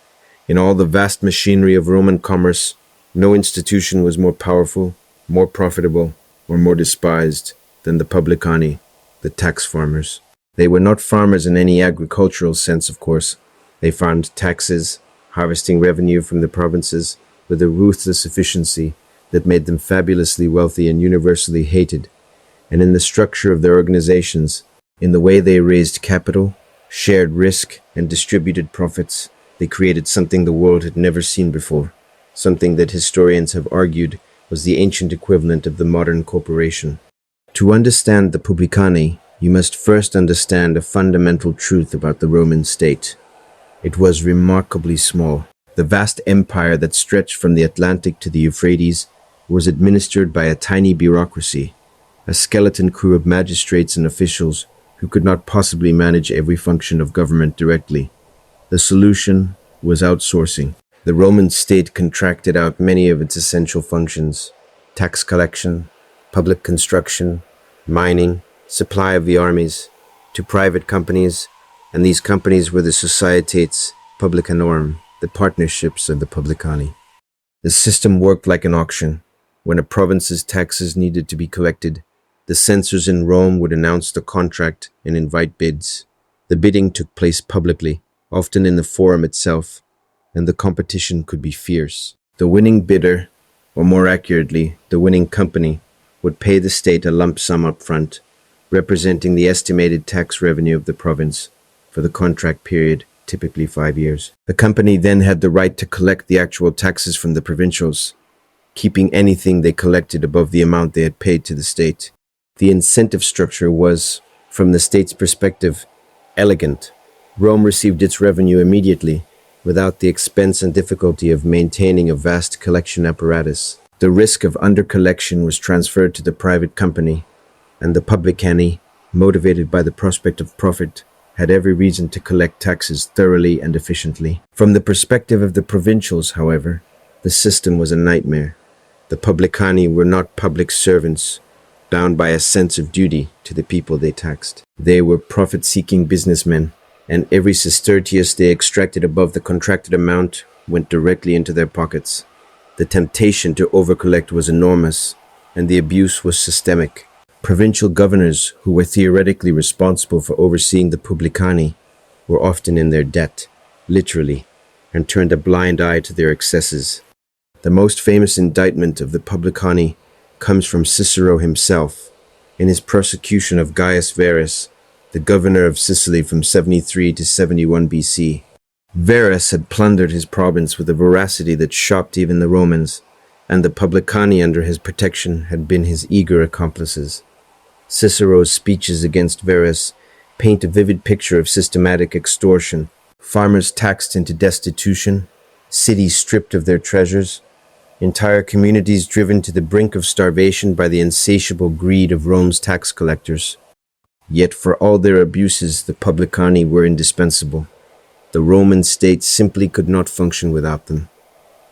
In all the vast machinery of Roman commerce, no institution was more powerful, more profitable, or more despised than the Publicani, the tax farmers. They were not farmers in any agricultural sense, of course. They farmed taxes, harvesting revenue from the provinces with a ruthless efficiency that made them fabulously wealthy and universally hated. And in the structure of their organizations, in the way they raised capital, shared risk, and distributed profits, they created something the world had never seen before, something that historians have argued was the ancient equivalent of the modern corporation. To understand the Publicani, you must first understand a fundamental truth about the Roman state. It was remarkably small. The vast empire that stretched from the Atlantic to the Euphrates was administered by a tiny bureaucracy, a skeleton crew of magistrates and officials who could not possibly manage every function of government directly. The solution was outsourcing. The Roman state contracted out many of its essential functions: tax collection, public construction, mining, supply of the armies, to private companies, and these companies were the societates publicanorum, the partnerships of the Publicani. The system worked like an auction. When a province's taxes needed to be collected, the censors in Rome would announce the contract and invite bids. The bidding took place publicly, often in the forum itself, and the competition could be fierce. The winning bidder, or more accurately, the winning company, would pay the state a lump sum up front, representing the estimated tax revenue of the province for the contract period, typically 5 years. The company then had the right to collect the actual taxes from the provincials, keeping anything they collected above the amount they had paid to the state. The incentive structure was, from the state's perspective, elegant. Rome received its revenue immediately, without the expense and difficulty of maintaining a vast collection apparatus. The risk of under-collection was transferred to the private company, and the Publicani, motivated by the prospect of profit, had every reason to collect taxes thoroughly and efficiently. From the perspective of the provincials, however, the system was a nightmare. The Publicani were not public servants, bound by a sense of duty to the people they taxed. They were profit-seeking businessmen, and every sestertius they extracted above the contracted amount went directly into their pockets. The temptation to overcollect was enormous, and the abuse was systemic. Provincial governors, who were theoretically responsible for overseeing the Publicani, were often in their debt, literally, and turned a blind eye to their excesses. The most famous indictment of the Publicani comes from Cicero himself, in his prosecution of Gaius Verus, the governor of Sicily from 73 to 71 BC. Verus had plundered his province with a voracity that shocked even the Romans, and the Publicani under his protection had been his eager accomplices. Cicero's speeches against Verus paint a vivid picture of systematic extortion, farmers taxed into destitution, cities stripped of their treasures, entire communities driven to the brink of starvation by the insatiable greed of Rome's tax collectors. Yet for all their abuses, the Publicani were indispensable. The Roman state simply could not function without them,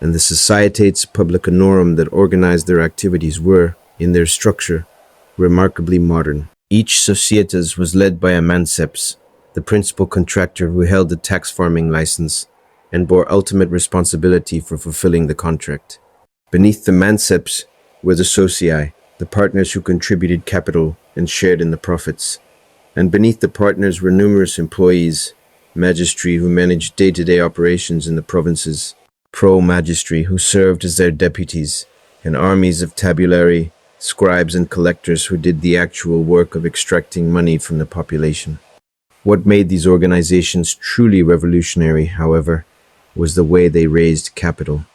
and the societates publicanorum that organized their activities were, in their structure, remarkably modern. Each societas was led by a manceps, the principal contractor who held the tax farming license and bore ultimate responsibility for fulfilling the contract. Beneath the manceps were the socii, the partners who contributed capital and shared in the profits. And beneath the partners were numerous employees, magistri who managed day-to-day operations in the provinces, pro-magistri who served as their deputies, and armies of tabulari, scribes and collectors who did the actual work of extracting money from the population. What made these organizations truly revolutionary, however, was the way they raised capital.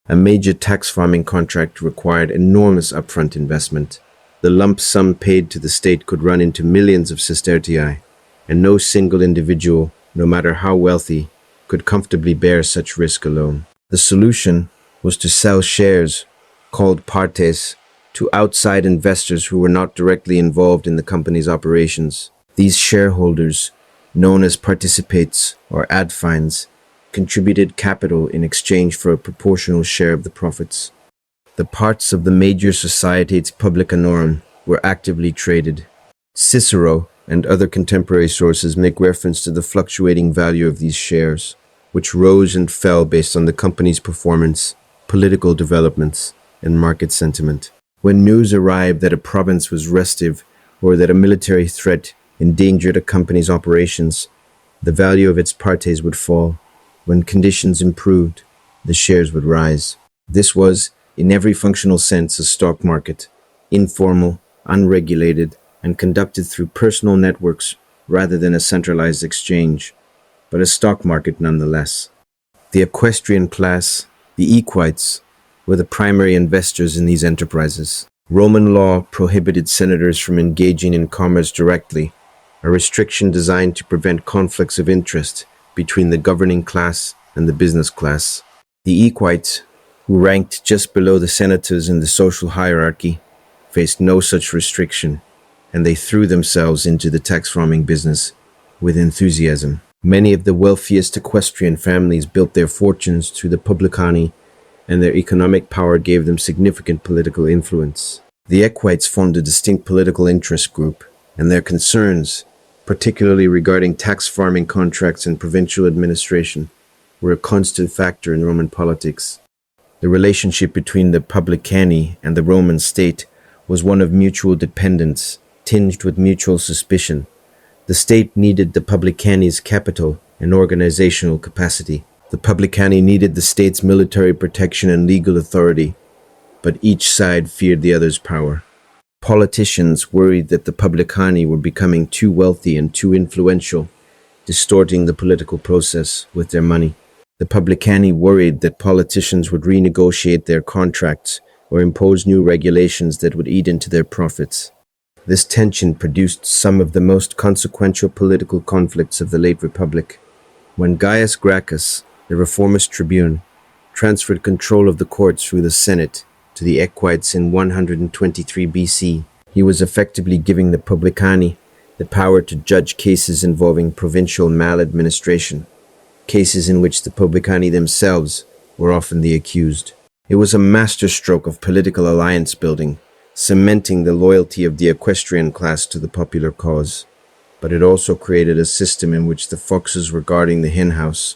A major tax farming contract required enormous upfront investment. The lump sum paid to the state could run into millions of sestertii, and no single individual, no matter how wealthy, could comfortably bear such risk alone. The solution was to sell shares, called partes, to outside investors who were not directly involved in the company's operations. These shareholders, known as participates or ad fines, contributed capital in exchange for a proportional share of the profits. The parts of the major societates publicanorum were actively traded. Cicero and other contemporary sources make reference to the fluctuating value of these shares, which rose and fell based on the company's performance, political developments, and market sentiment. When news arrived that a province was restive or that a military threat endangered a company's operations, the value of its partes would fall. When conditions improved, the shares would rise. This was, in every functional sense, a stock market, informal, unregulated, and conducted through personal networks rather than a centralized exchange, but a stock market nonetheless. The equestrian class, the equites, were the primary investors in these enterprises. Roman law prohibited senators from engaging in commerce directly, a restriction designed to prevent conflicts of interest between the governing class and the business class. The equites, who ranked just below the senators in the social hierarchy, faced no such restriction, and they threw themselves into the tax farming business with enthusiasm. Many of the wealthiest equestrian families built their fortunes through the Publicani, and their economic power gave them significant political influence. The equites formed a distinct political interest group, and their concerns, particularly regarding tax farming contracts and provincial administration, were a constant factor in Roman politics. The relationship between the Publicani and the Roman state was one of mutual dependence, tinged with mutual suspicion. The state needed the Publicani's capital and organizational capacity. The Publicani needed the state's military protection and legal authority, but each side feared the other's power. Politicians worried that the Publicani were becoming too wealthy and too influential, distorting the political process with their money. The Publicani worried that politicians would renegotiate their contracts or impose new regulations that would eat into their profits. This tension produced some of the most consequential political conflicts of the late Republic. When Gaius Gracchus, the reformist tribune, transferred control of the courts through the Senate to the Equites in 123 BC, he was effectively giving the Publicani the power to judge cases involving provincial maladministration, cases in which the Publicani themselves were often the accused. It was a masterstroke of political alliance building, cementing the loyalty of the equestrian class to the popular cause. But it also created a system in which the foxes were guarding the henhouse.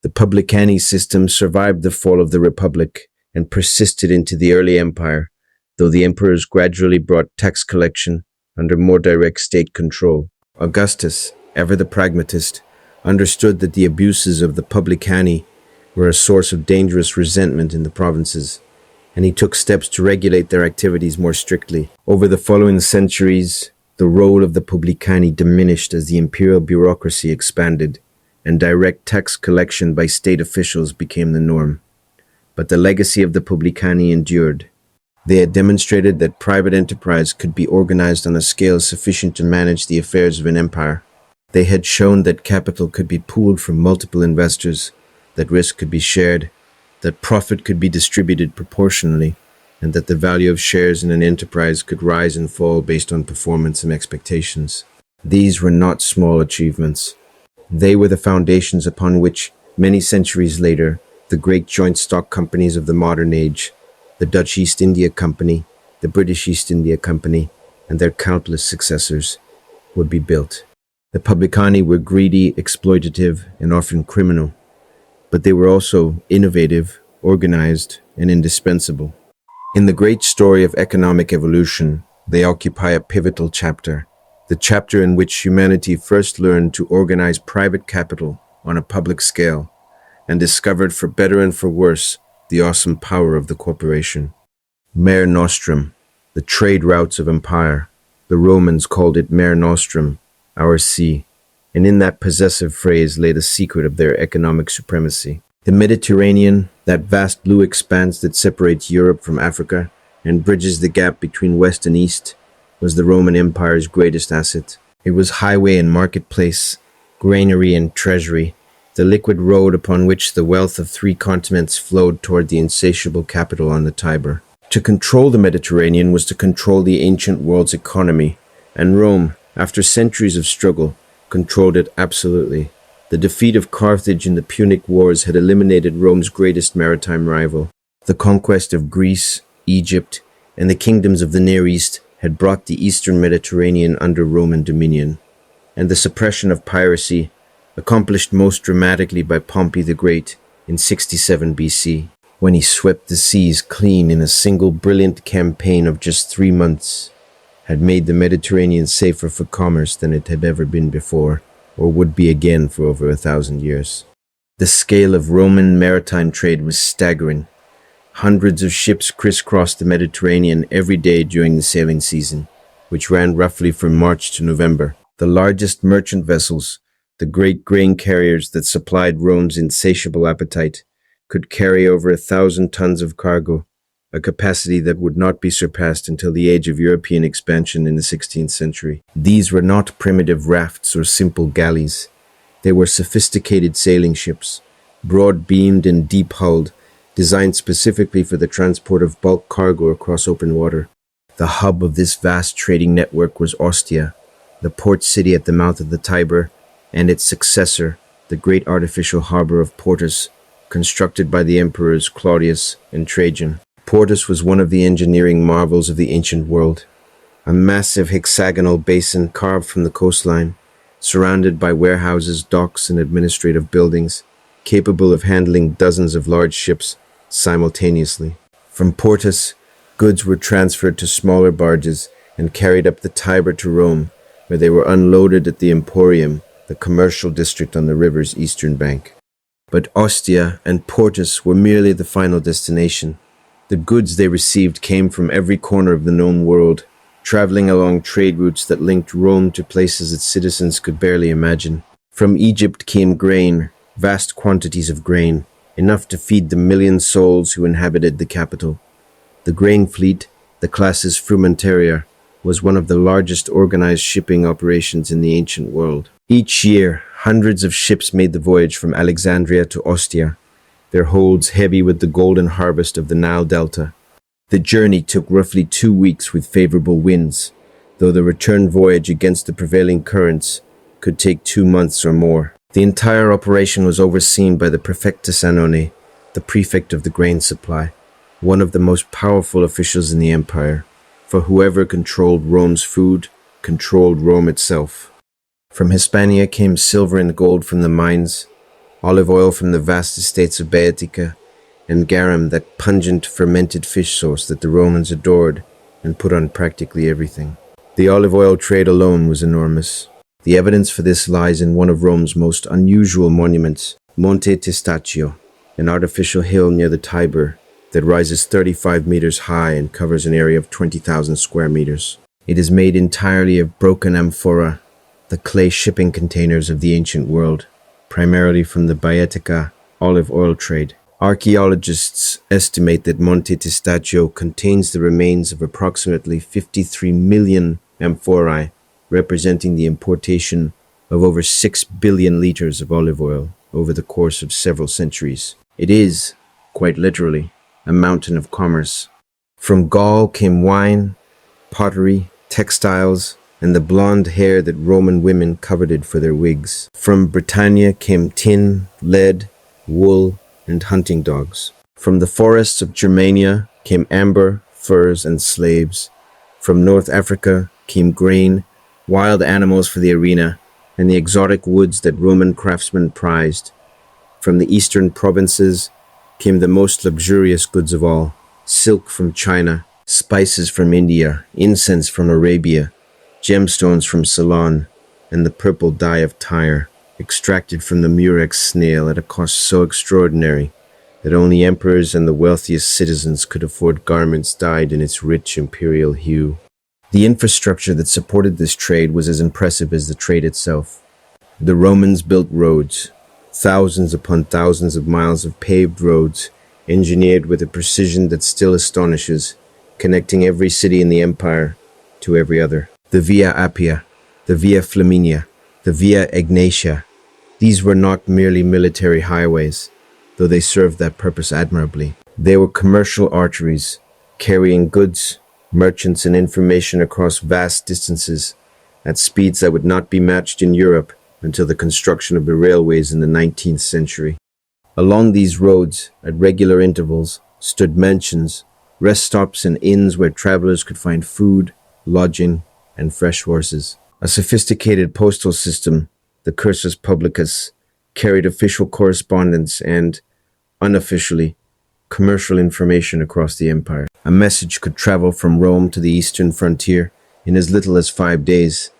The Publicani system survived the fall of the Republic and persisted into the early empire, though the emperors gradually brought tax collection under more direct state control. Augustus, ever the pragmatist, understood that the abuses of the Publicani were a source of dangerous resentment in the provinces, and he took steps to regulate their activities more strictly. Over the following centuries, the role of the Publicani diminished as the imperial bureaucracy expanded, and direct tax collection by state officials became the norm. But the legacy of the Publicani endured. They had demonstrated that private enterprise could be organized on a scale sufficient to manage the affairs of an empire. They had shown that capital could be pooled from multiple investors, that risk could be shared, that profit could be distributed proportionally, and that the value of shares in an enterprise could rise and fall based on performance and expectations. These were not small achievements. They were the foundations upon which, many centuries later, the great joint stock companies of the modern age, the Dutch East India Company, the British East India Company, and their countless successors, would be built. The Publicani were greedy, exploitative, and often criminal, but they were also innovative, organized, and indispensable. In the great story of economic evolution, they occupy a pivotal chapter, the chapter in which humanity first learned to organize private capital on a public scale and discovered, for better and for worse, the awesome power of the corporation. Mare Nostrum, the trade routes of empire. The Romans called it Mare Nostrum, our sea, and in that possessive phrase lay the secret of their economic supremacy. The Mediterranean, that vast blue expanse that separates Europe from Africa and bridges the gap between West and East, was the Roman Empire's greatest asset. It was highway and marketplace, granary and treasury, the liquid road upon which the wealth of 3 continents flowed toward the insatiable capital on the Tiber. To control the Mediterranean was to control the ancient world's economy, and Rome, after centuries of struggle, controlled it absolutely. The defeat of Carthage in the Punic Wars had eliminated Rome's greatest maritime rival. The conquest of Greece, Egypt, and the kingdoms of the Near East had brought the eastern Mediterranean under Roman dominion, and the suppression of piracy, accomplished most dramatically by Pompey the Great in 67 BC, when he swept the seas clean in a single brilliant campaign of just 3 months, had made the Mediterranean safer for commerce than it had ever been before, or would be again for over 1,000 years. The scale of Roman maritime trade was staggering. Hundreds of ships crisscrossed the Mediterranean every day during the sailing season, which ran roughly from March to November. The largest merchant vessels, the great grain carriers that supplied Rome's insatiable appetite, could carry over 1,000 tons of cargo, a capacity that would not be surpassed until the age of European expansion in the 16th century. These were not primitive rafts or simple galleys. They were sophisticated sailing ships, broad-beamed and deep-hulled, designed specifically for the transport of bulk cargo across open water. The hub of this vast trading network was Ostia, the port city at the mouth of the Tiber, and its successor, the great artificial harbor of Portus, constructed by the emperors Claudius and Trajan. Portus was one of the engineering marvels of the ancient world, a massive hexagonal basin carved from the coastline, surrounded by warehouses, docks, and administrative buildings, capable of handling dozens of large ships simultaneously. From Portus, goods were transferred to smaller barges and carried up the Tiber to Rome, where they were unloaded at the Emporium, the commercial district on the river's eastern bank. But Ostia and Portus were merely the final destination. The goods they received came from every corner of the known world, traveling along trade routes that linked Rome to places its citizens could barely imagine. From Egypt came grain, vast quantities of grain, enough to feed the million souls who inhabited the capital. The grain fleet, the classis frumentaria, was one of the largest organized shipping operations in the ancient world. Each year, hundreds of ships made the voyage from Alexandria to Ostia, their holds heavy with the golden harvest of the Nile Delta. The journey took roughly 2 weeks with favorable winds, though the return voyage against the prevailing currents could take 2 months or more. The entire operation was overseen by the Praefectus Annone, the prefect of the grain supply, one of the most powerful officials in the empire, for whoever controlled Rome's food controlled Rome itself. From Hispania came silver and gold from the mines, olive oil from the vast estates of Baetica, and garum, that pungent fermented fish sauce that the Romans adored and put on practically everything. The olive oil trade alone was enormous. The evidence for this lies in one of Rome's most unusual monuments, Monte Testaccio, an artificial hill near the Tiber that rises 35 meters high and covers an area of 20,000 square meters. It is made entirely of broken amphora, the clay shipping containers of the ancient world, primarily from the Baetica olive oil trade. Archaeologists estimate that Monte Testaccio contains the remains of approximately 53 million amphorae, representing the importation of over 6 billion liters of olive oil over the course of several centuries. It is, quite literally, a mountain of commerce. From Gaul came wine, pottery, textiles, and the blonde hair that Roman women coveted for their wigs. From Britannia came tin, lead, wool, and hunting dogs. From the forests of Germania came amber, furs, and slaves. From North Africa came grain, wild animals for the arena, and the exotic woods that Roman craftsmen prized. From the eastern provinces came the most luxurious goods of all: silk from China, spices from India, incense from Arabia, gemstones from Ceylon, and the purple dye of Tyre, extracted from the murex snail at a cost so extraordinary that only emperors and the wealthiest citizens could afford garments dyed in its rich imperial hue. The infrastructure that supported this trade was as impressive as the trade itself. The Romans built roads, thousands upon thousands of miles of paved roads, engineered with a precision that still astonishes, connecting every city in the empire to every other. The Via Appia, the Via Flaminia, the Via Egnatia. These were not merely military highways, though they served that purpose admirably. They were commercial arteries, carrying goods, merchants, and information across vast distances at speeds that would not be matched in Europe until the construction of the railways in the 19th century. Along these roads, at regular intervals, stood mansions, rest stops, and inns where travelers could find food, lodging, and fresh horses. A sophisticated postal system, the Cursus Publicus, carried official correspondence and, unofficially, commercial information across the empire. A message could travel from Rome to the eastern frontier in as little as 5 days,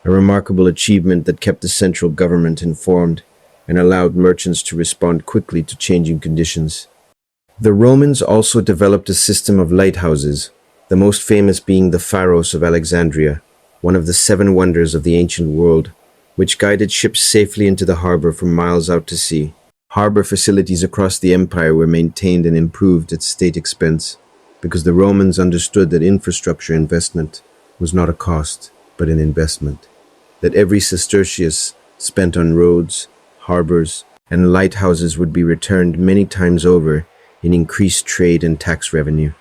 a remarkable achievement that kept the central government informed and allowed merchants to respond quickly to changing conditions. The Romans also developed a system of lighthouses, the most famous being the Pharos of Alexandria, one of the 7 wonders of the ancient world, which guided ships safely into the harbor from miles out to sea. Harbor facilities across the empire were maintained and improved at state expense, because the Romans understood that infrastructure investment was not a cost, but an investment. That every sestertius spent on roads, harbors, and lighthouses would be returned many times over in increased trade and tax revenue.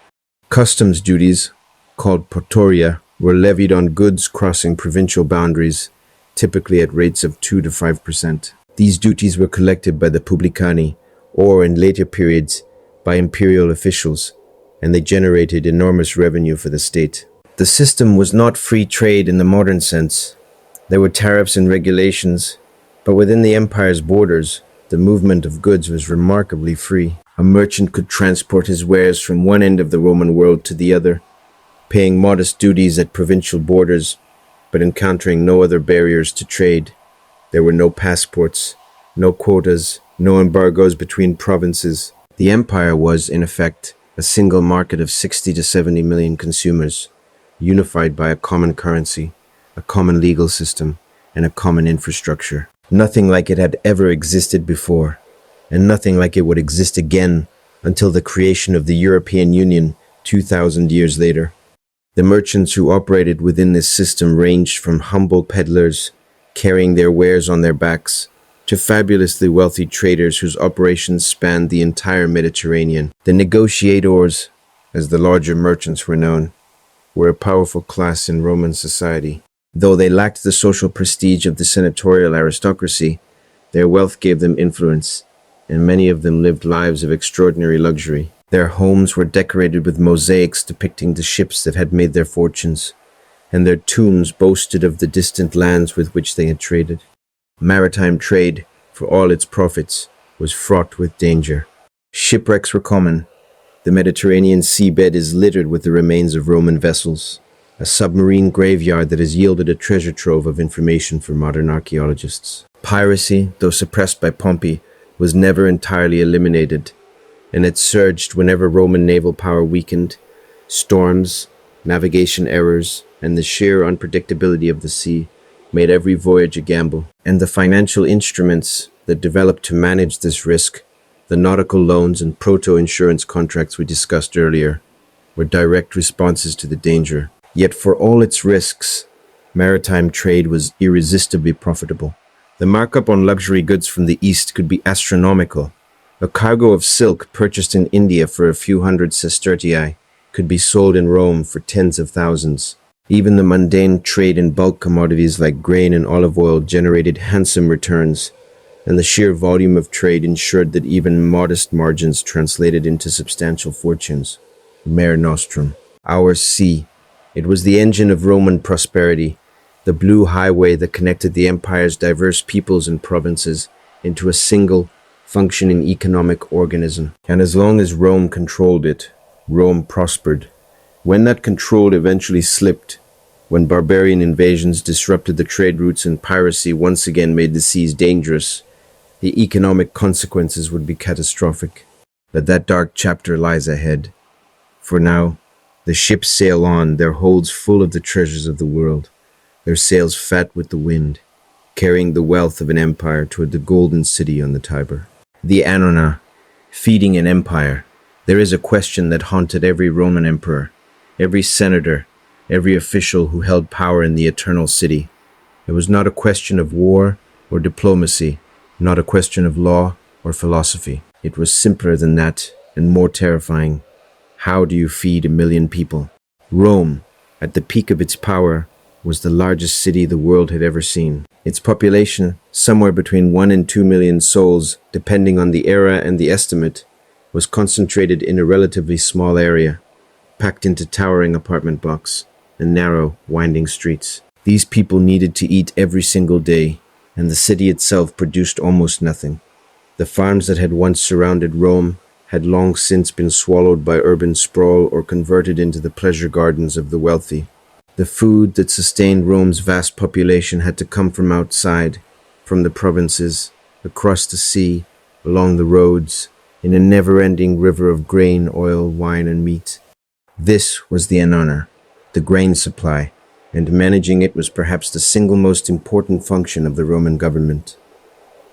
Customs duties, called portoria, were levied on goods crossing provincial boundaries, typically at rates of 2 to 5%. These duties were collected by the Publicani, or in later periods, by imperial officials, and they generated enormous revenue for the state. The system was not free trade in the modern sense. There were tariffs and regulations, but within the empire's borders, the movement of goods was remarkably free. A merchant could transport his wares from one end of the Roman world to the other, paying modest duties at provincial borders, but encountering no other barriers to trade. There were no passports, no quotas, no embargoes between provinces. The empire was, in effect, a single market of 60 to 70 million consumers, unified by a common currency, a common legal system, and a common infrastructure. Nothing like it had ever existed before, and nothing like it would exist again until the creation of the European Union 2,000 years later. The merchants who operated within this system ranged from humble peddlers carrying their wares on their backs to fabulously wealthy traders whose operations spanned the entire Mediterranean. The negotiators, as the larger merchants were known, were a powerful class in Roman society. Though they lacked the social prestige of the senatorial aristocracy, their wealth gave them influence, and many of them lived lives of extraordinary luxury. Their homes were decorated with mosaics depicting the ships that had made their fortunes, and their tombs boasted of the distant lands with which they had traded. Maritime trade, for all its profits, was fraught with danger. Shipwrecks were common. The Mediterranean seabed is littered with the remains of Roman vessels, a submarine graveyard that has yielded a treasure trove of information for modern archaeologists. Piracy, though suppressed by Pompey, was never entirely eliminated, and it surged whenever Roman naval power weakened. Storms, navigation errors, and the sheer unpredictability of the sea made every voyage a gamble. And the financial instruments that developed to manage this risk, the nautical loans and proto-insurance contracts we discussed earlier, were direct responses to the danger. Yet for all its risks, maritime trade was irresistibly profitable. The markup on luxury goods from the East could be astronomical. A cargo of silk purchased in India for a few hundred sestertii could be sold in Rome for tens of thousands. Even the mundane trade in bulk commodities like grain and olive oil generated handsome returns, and the sheer volume of trade ensured that even modest margins translated into substantial fortunes. Mare Nostrum, our sea. It was the engine of Roman prosperity, the blue highway that connected the empire's diverse peoples and provinces into a single, functioning economic organism. And as long as Rome controlled it, Rome prospered. When that control eventually slipped, when barbarian invasions disrupted the trade routes and piracy once again made the seas dangerous, the economic consequences would be catastrophic. But that dark chapter lies ahead. For now, the ships sail on, their holds full of the treasures of the world, their sails fat with the wind, carrying the wealth of an empire toward the golden city on the Tiber. The Annona, feeding an empire. There is a question that haunted every Roman emperor, every senator, every official who held power in the eternal city. It was not a question of war or diplomacy, not a question of law or philosophy. It was simpler than that and more terrifying. How do you feed 1 million people? Rome, at the peak of its power, was the largest city the world had ever seen. Its population, somewhere between 1 and 2 million souls, depending on the era and the estimate, was concentrated in a relatively small area, packed into towering apartment blocks and narrow, winding streets. These people needed to eat every single day, and the city itself produced almost nothing. The farms that had once surrounded Rome had long since been swallowed by urban sprawl or converted into the pleasure gardens of the wealthy. The food that sustained Rome's vast population had to come from outside, from the provinces, across the sea, along the roads, in a never-ending river of grain, oil, wine, and meat. This was the Annona, the grain supply, and managing it was perhaps the single most important function of the Roman government.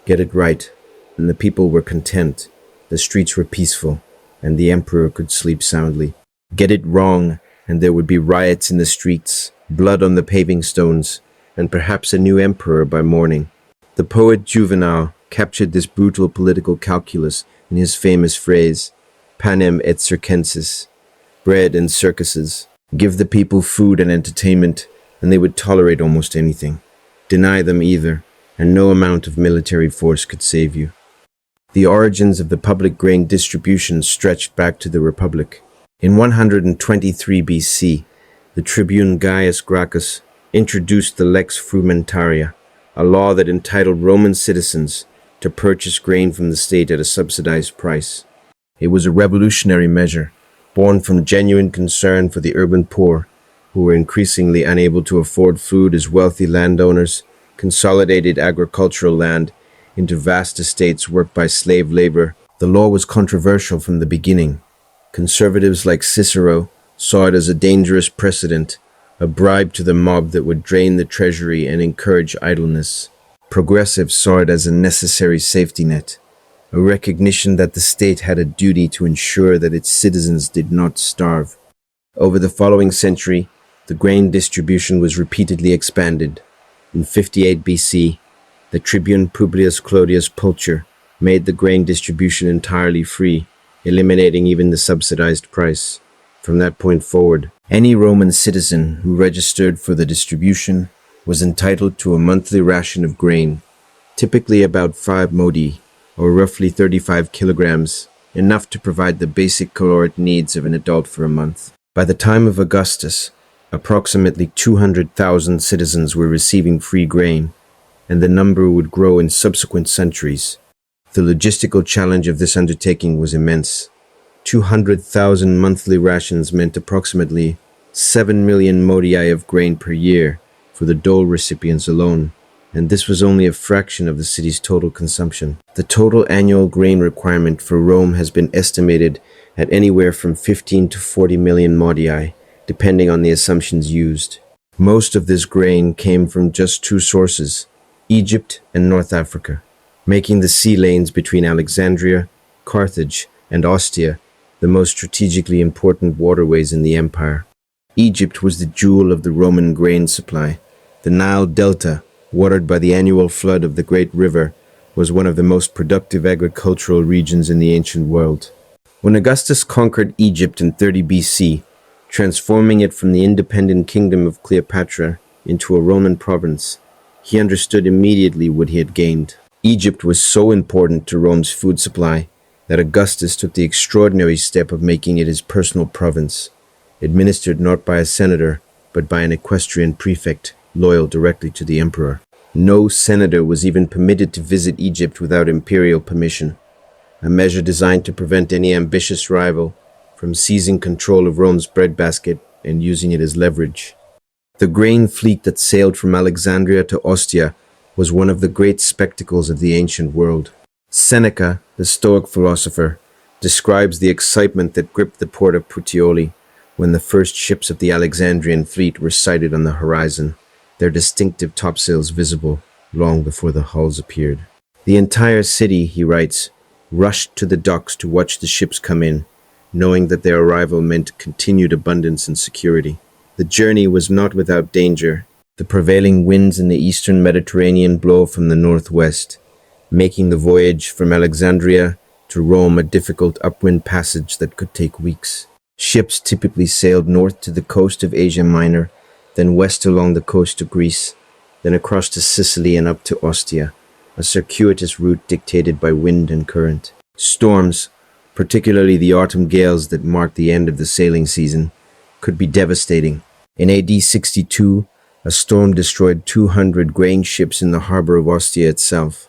Get it right, and the people were content, the streets were peaceful, and the emperor could sleep soundly. Get it wrong, and there would be riots in the streets, blood on the paving stones, and perhaps a new emperor by morning. The poet Juvenal captured this brutal political calculus in his famous phrase, panem et circenses, bread and circuses. Give the people food and entertainment, and they would tolerate almost anything. Deny them either, and no amount of military force could save you. The origins of the public grain distribution stretched back to the Republic. In 123 BC, the tribune Gaius Gracchus introduced the Lex Frumentaria, a law that entitled Roman citizens to purchase grain from the state at a subsidized price. It was a revolutionary measure, born from genuine concern for the urban poor, who were increasingly unable to afford food as wealthy landowners consolidated agricultural land into vast estates worked by slave labor. The law was controversial from the beginning. Conservatives like Cicero saw it as a dangerous precedent, a bribe to the mob that would drain the treasury and encourage idleness. Progressives saw it as a necessary safety net, a recognition that the state had a duty to ensure that its citizens did not starve. Over the following century, the grain distribution was repeatedly expanded. In 58 BC, the tribune Publius Clodius Pulcher made the grain distribution entirely free, eliminating even the subsidized price. From that point forward, any Roman citizen who registered for the distribution was entitled to a monthly ration of grain, typically about 5 modi, or roughly 35 kilograms, enough to provide the basic caloric needs of an adult for a month. By the time of Augustus, approximately 200,000 citizens were receiving free grain, and the number would grow in subsequent centuries. The logistical challenge of this undertaking was immense. 200,000 monthly rations meant approximately 7 million modii of grain per year for the dole recipients alone, and this was only a fraction of the city's total consumption. The total annual grain requirement for Rome has been estimated at anywhere from 15 to 40 million modii, depending on the assumptions used. Most of this grain came from just 2 sources, Egypt and North Africa, making the sea lanes between Alexandria, Carthage, and Ostia the most strategically important waterways in the empire. Egypt was the jewel of the Roman grain supply. The Nile Delta, watered by the annual flood of the Great River, was one of the most productive agricultural regions in the ancient world. When Augustus conquered Egypt in 30 BC, transforming it from the independent kingdom of Cleopatra into a Roman province, he understood immediately what he had gained. Egypt was so important to Rome's food supply that Augustus took the extraordinary step of making it his personal province, administered not by a senator, but by an equestrian prefect, loyal directly to the emperor. No senator was even permitted to visit Egypt without imperial permission, a measure designed to prevent any ambitious rival from seizing control of Rome's breadbasket and using it as leverage. The grain fleet that sailed from Alexandria to Ostia was one of the great spectacles of the ancient world. Seneca, the Stoic philosopher, describes the excitement that gripped the port of Puteoli when the first ships of the Alexandrian fleet were sighted on the horizon, their distinctive topsails visible long before the hulls appeared. The entire city, he writes, rushed to the docks to watch the ships come in, knowing that their arrival meant continued abundance and security. The journey was not without danger. The prevailing winds in the eastern Mediterranean blow from the northwest, making the voyage from Alexandria to Rome a difficult upwind passage that could take weeks. Ships typically sailed north to the coast of Asia Minor, then west along the coast of Greece, then across to Sicily and up to Ostia, a circuitous route dictated by wind and current. Storms, particularly the autumn gales that marked the end of the sailing season, could be devastating. In AD 62, a storm destroyed 200 grain ships in the harbor of Ostia itself,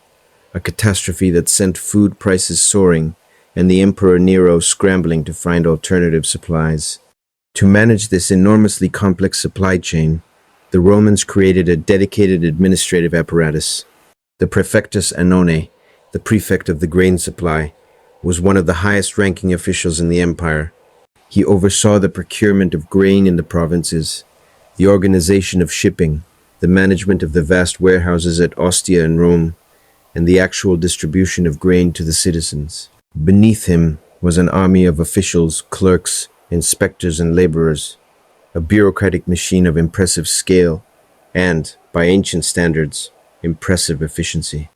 a catastrophe that sent food prices soaring and the Emperor Nero scrambling to find alternative supplies. To manage this enormously complex supply chain, the Romans created a dedicated administrative apparatus. The Praefectus Annona, the prefect of the grain supply, was one of the highest-ranking officials in the empire. He oversaw the procurement of grain in the provinces, the organization of shipping, the management of the vast warehouses at Ostia and Rome, and the actual distribution of grain to the citizens. Beneath him was an army of officials, clerks, inspectors, and laborers, a bureaucratic machine of impressive scale and, by ancient standards, impressive efficiency.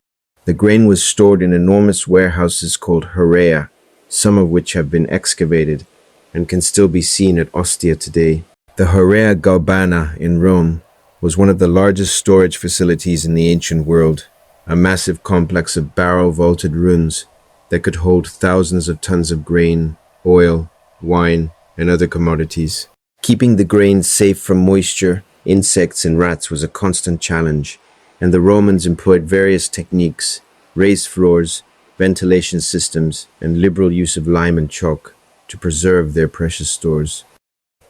The grain was stored in enormous warehouses called Herraea, some of which have been excavated and can still be seen at Ostia today. The Herraea Galbana in Rome was one of the largest storage facilities in the ancient world, a massive complex of barrel-vaulted rooms that could hold thousands of tons of grain, oil, wine, and other commodities. Keeping the grain safe from moisture, insects, and rats was a constant challenge, and the Romans employed various techniques, raised floors, ventilation systems, and liberal use of lime and chalk to preserve their precious stores.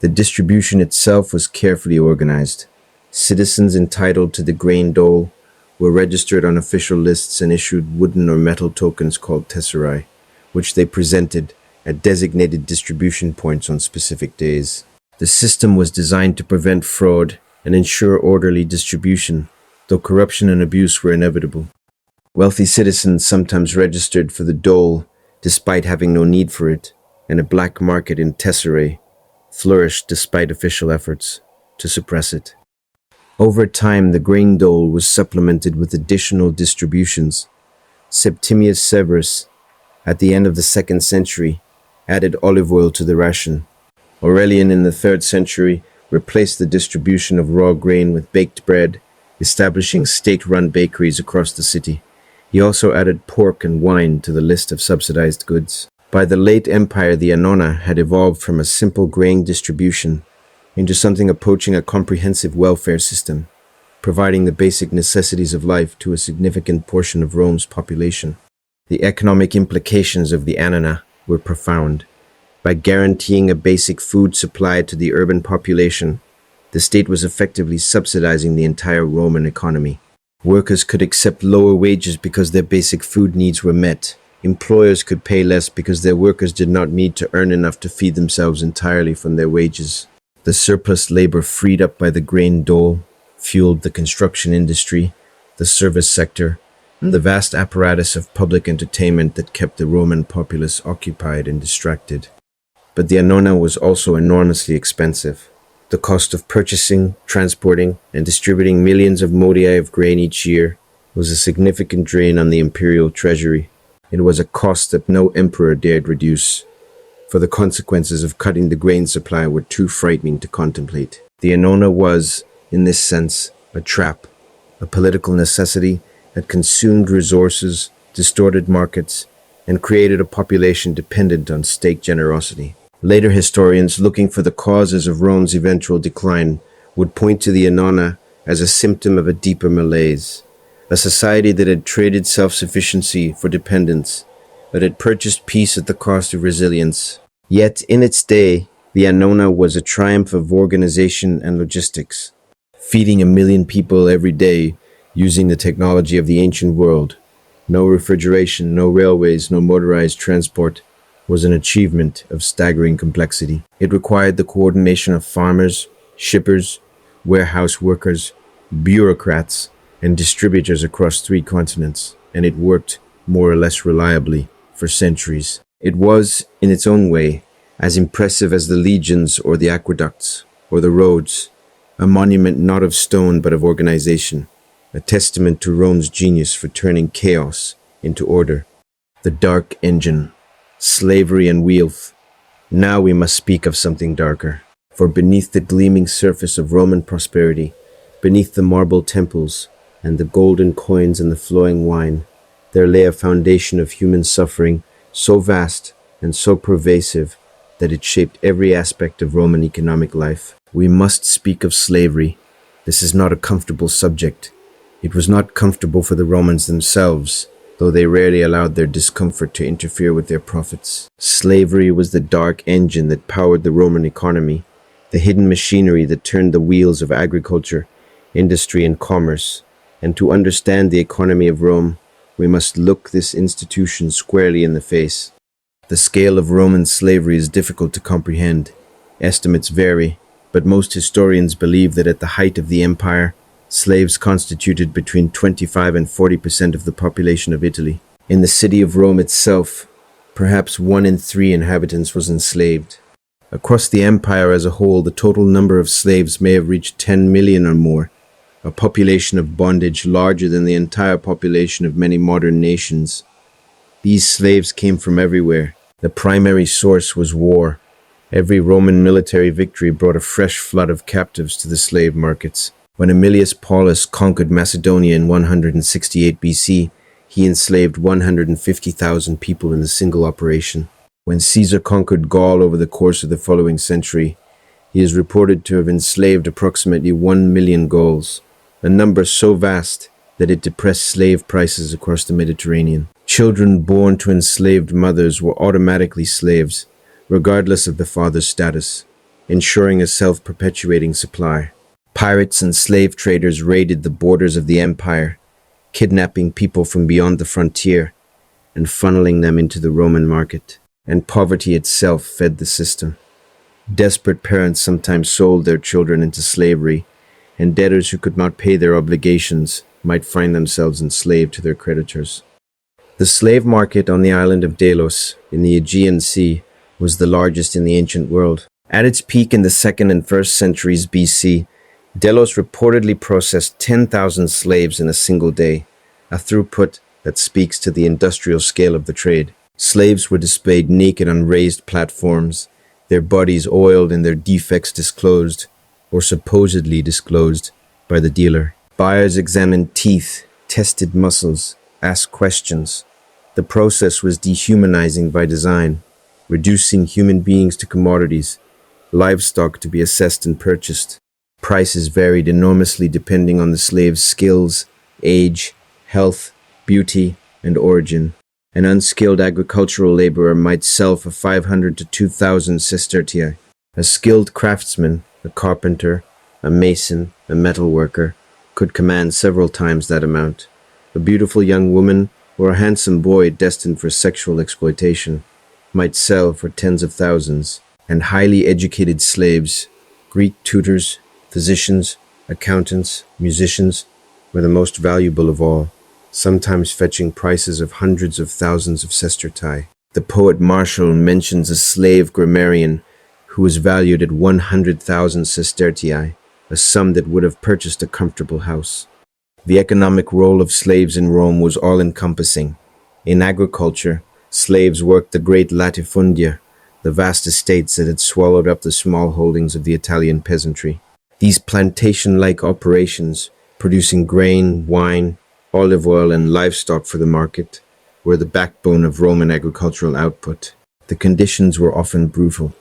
The distribution itself was carefully organized. Citizens entitled to the grain dole were registered on official lists and issued wooden or metal tokens called tesserae, which they presented at designated distribution points on specific days. The system was designed to prevent fraud and ensure orderly distribution, though corruption and abuse were inevitable. Wealthy citizens sometimes registered for the dole despite having no need for it, and a black market in tesserae flourished despite official efforts to suppress it. Over time, the grain dole was supplemented with additional distributions. Septimius Severus, at the end of the 2nd century, added olive oil to the ration. Aurelian in the 3rd century replaced the distribution of raw grain with baked bread, establishing state-run bakeries across the city. He also added pork and wine to the list of subsidized goods. By the late Empire, the Annona had evolved from a simple grain distribution into something approaching a comprehensive welfare system, providing the basic necessities of life to a significant portion of Rome's population. The economic implications of the Annona were profound. By guaranteeing a basic food supply to the urban population, the state was effectively subsidizing the entire Roman economy. Workers could accept lower wages because their basic food needs were met. Employers could pay less because their workers did not need to earn enough to feed themselves entirely from their wages. The surplus labor freed up by the grain dole fueled the construction industry, the service sector, and the vast apparatus of public entertainment that kept the Roman populace occupied and distracted. But the Annona was also enormously expensive. The cost of purchasing, transporting, and distributing millions of modiae of grain each year was a significant drain on the imperial treasury. It was a cost that no emperor dared reduce, for the consequences of cutting the grain supply were too frightening to contemplate. The Annona was, in this sense, a trap, a political necessity that consumed resources, distorted markets, and created a population dependent on state generosity. Later historians, looking for the causes of Rome's eventual decline, would point to the Annona as a symptom of a deeper malaise, a society that had traded self-sufficiency for dependence, that had purchased peace at the cost of resilience. Yet, in its day, the Annona was a triumph of organization and logistics, feeding 1 million people every day using the technology of the ancient world. No refrigeration, no railways, no motorized transport was an achievement of staggering complexity. It required the coordination of farmers, shippers, warehouse workers, bureaucrats, and distributors across 3 continents, and it worked more or less reliably for centuries. It was, in its own way, as impressive as the legions or the aqueducts or the roads, a monument not of stone but of organization, a testament to Rome's genius for turning chaos into order. The dark engine, slavery and wealth. Now we must speak of something darker, for beneath the gleaming surface of Roman prosperity, beneath the marble temples and the golden coins and the flowing wine, there lay a foundation of human suffering so vast and so pervasive that it shaped every aspect of Roman economic life. We must speak of slavery. This is not a comfortable subject. It was not comfortable for the Romans themselves, though they rarely allowed their discomfort to interfere with their profits. Slavery was the dark engine that powered the Roman economy, the hidden machinery that turned the wheels of agriculture, industry, and commerce. And to understand the economy of Rome, we must look this institution squarely in the face. The scale of Roman slavery is difficult to comprehend. Estimates vary, but most historians believe that at the height of the empire, slaves constituted between 25 and 40% of the population of Italy. In the city of Rome itself, perhaps 1 in 3 inhabitants was enslaved. Across the empire as a whole, the total number of slaves may have reached 10 million or more, a population of bondage larger than the entire population of many modern nations. These slaves came from everywhere. The primary source was war. Every Roman military victory brought a fresh flood of captives to the slave markets. When Aemilius Paulus conquered Macedonia in 168 BC, he enslaved 150,000 people in a single operation. When Caesar conquered Gaul over the course of the following century, he is reported to have enslaved approximately 1 million Gauls, a number so vast that it depressed slave prices across the Mediterranean. Children born to enslaved mothers were automatically slaves, regardless of the father's status, ensuring a self-perpetuating supply. Pirates and slave traders raided the borders of the empire, kidnapping people from beyond the frontier and funneling them into the Roman market. And poverty itself fed the system. Desperate parents sometimes sold their children into slavery, and debtors who could not pay their obligations might find themselves enslaved to their creditors. The slave market on the island of Delos in the Aegean Sea was the largest in the ancient world. At its peak in the 2nd and 1st centuries BC, Delos reportedly processed 10,000 slaves in a single day, a throughput that speaks to the industrial scale of the trade. Slaves were displayed naked on raised platforms, their bodies oiled and their defects disclosed, or supposedly disclosed, by the dealer. Buyers examined teeth, tested muscles, asked questions. The process was dehumanizing by design, reducing human beings to commodities, livestock to be assessed and purchased. Prices varied enormously depending on the slave's skills, age, health, beauty, and origin. An unskilled agricultural laborer might sell for 500 to 2,000 sestertii. A skilled craftsman, a carpenter, a mason, a metal worker, could command several times that amount. A beautiful young woman or a handsome boy destined for sexual exploitation might sell for tens of thousands. And highly educated slaves, Greek tutors, physicians, accountants, musicians, were the most valuable of all, sometimes fetching prices of hundreds of thousands of sestertii. The poet Martial mentions a slave grammarian who was valued at 100,000 sestertii, a sum that would have purchased a comfortable house. The economic role of slaves in Rome was all-encompassing. In agriculture, slaves worked the great latifundia, the vast estates that had swallowed up the small holdings of the Italian peasantry. These plantation-like operations, producing grain, wine, olive oil, and livestock for the market, were the backbone of Roman agricultural output. The conditions were often brutal.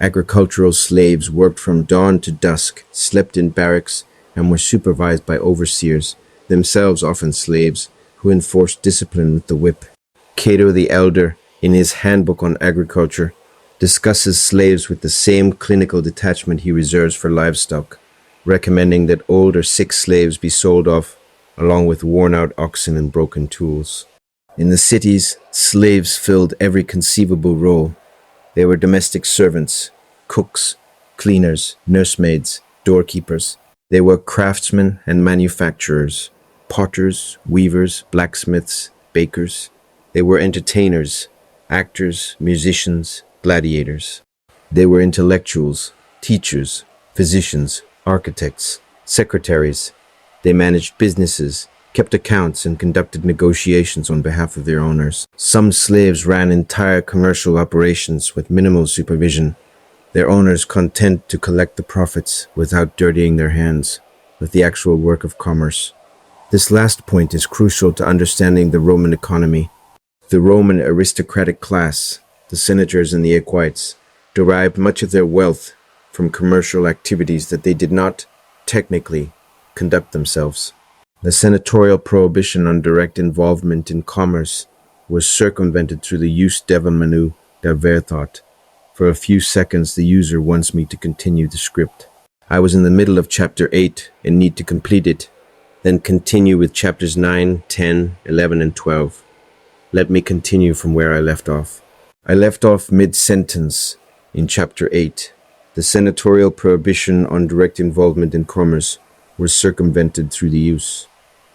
Agricultural slaves worked from dawn to dusk, slept in barracks, and were supervised by overseers, themselves often slaves, who enforced discipline with the whip. Cato the Elder, in his Handbook on Agriculture, discusses slaves with the same clinical detachment he reserves for livestock, recommending that old or sick slaves be sold off, along with worn-out oxen and broken tools. In the cities, slaves filled every conceivable role. They were domestic servants, cooks, cleaners, nursemaids, doorkeepers. They were craftsmen and manufacturers, potters, weavers, blacksmiths, bakers. They were entertainers, actors, musicians, gladiators. They were intellectuals, teachers, physicians, architects, secretaries. They managed businesses, kept accounts, and conducted negotiations on behalf of their owners. Some slaves ran entire commercial operations with minimal supervision, their owners content to collect the profits without dirtying their hands with the actual work of commerce. This last point is crucial to understanding the Roman economy. The Roman aristocratic class, the senators and the equites, derived much of their wealth from commercial activities that they did not, technically, conduct themselves. The senatorial prohibition on direct involvement in commerce was circumvented through the jus devamanu der Verthought. For a few seconds, the user wants me to continue the script. I was in the middle of chapter 8 and need to complete it, then continue with chapters 9, 10, 11, and 12. Let me continue from where I left off. I left off mid-sentence in chapter 8. The senatorial prohibition on direct involvement in commerce was circumvented through the use.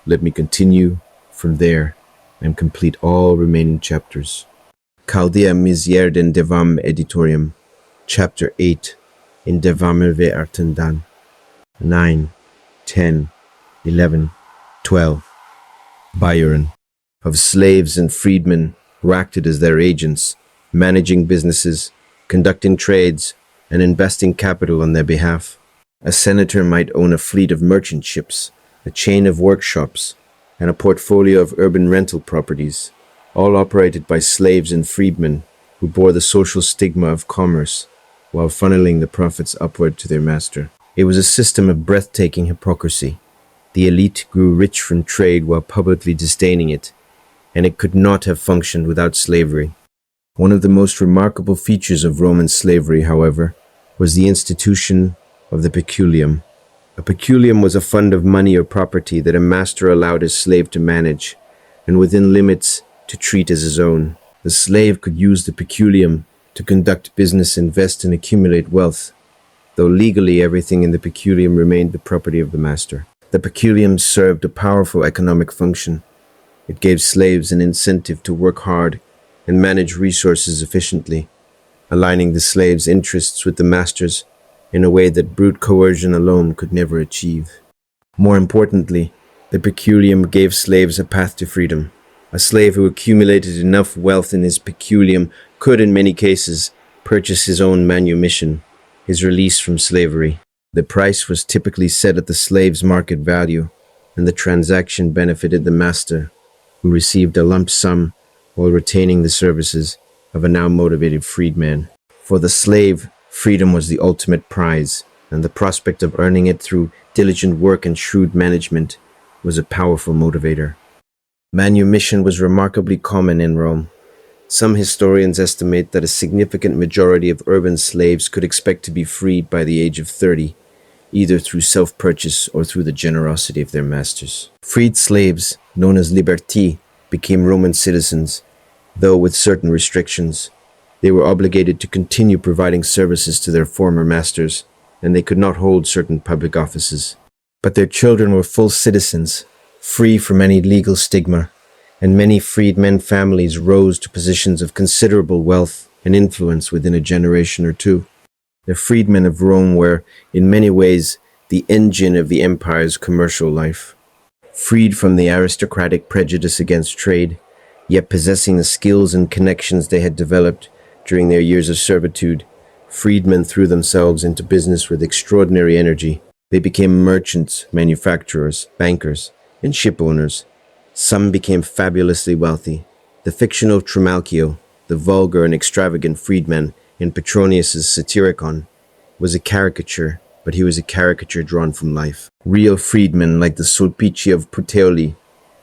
Let me continue from there and complete all remaining chapters. Chaldea misierden devam editorium, chapter 8, in devamerve artendan, 9, 10, 11, 12. Byron, of slaves and freedmen who acted as their agents, managing businesses, conducting trades, and investing capital on their behalf. A senator might own a fleet of merchant ships, a chain of workshops, and a portfolio of urban rental properties, all operated by slaves and freedmen who bore the social stigma of commerce while funneling the profits upward to their master. It was a system of breathtaking hypocrisy. The elite grew rich from trade while publicly disdaining it, and it could not have functioned without slavery. One of the most remarkable features of Roman slavery, however, was the institution of the peculium. A peculium was a fund of money or property that a master allowed his slave to manage, and within limits to treat as his own. The slave could use the peculium to conduct business, invest, and accumulate wealth, though legally everything in the peculium remained the property of the master. The peculium served a powerful economic function. It gave slaves an incentive to work hard and manage resources efficiently, aligning the slaves' interests with the master's in a way that brute coercion alone could never achieve. More importantly, the peculium gave slaves a path to freedom. A slave who accumulated enough wealth in his peculium could, in many cases, purchase his own manumission, his release from slavery. The price was typically set at the slave's market value, and the transaction benefited the master, who received a lump sum while retaining the services of a now motivated freedman. For the slave, freedom was the ultimate prize, and the prospect of earning it through diligent work and shrewd management was a powerful motivator. Manumission was remarkably common in Rome. Some historians estimate that a significant majority of urban slaves could expect to be freed by the age of 30, either through self-purchase or through the generosity of their masters. Freed slaves, known as liberti, became Roman citizens, though with certain restrictions. They were obligated to continue providing services to their former masters, and they could not hold certain public offices. But their children were full citizens, free from any legal stigma, and many freedmen families rose to positions of considerable wealth and influence within a generation or two. The freedmen of Rome were, in many ways, the engine of the empire's commercial life. Freed from the aristocratic prejudice against trade, yet possessing the skills and connections they had developed during their years of servitude, freedmen threw themselves into business with extraordinary energy. They became merchants, manufacturers, bankers, and ship owners. Some became fabulously wealthy. The fictional Trimalchio, the vulgar and extravagant freedman in Petronius's Satyricon, was a caricature, but he was a caricature drawn from life. Real freedmen like the Sulpici of Puteoli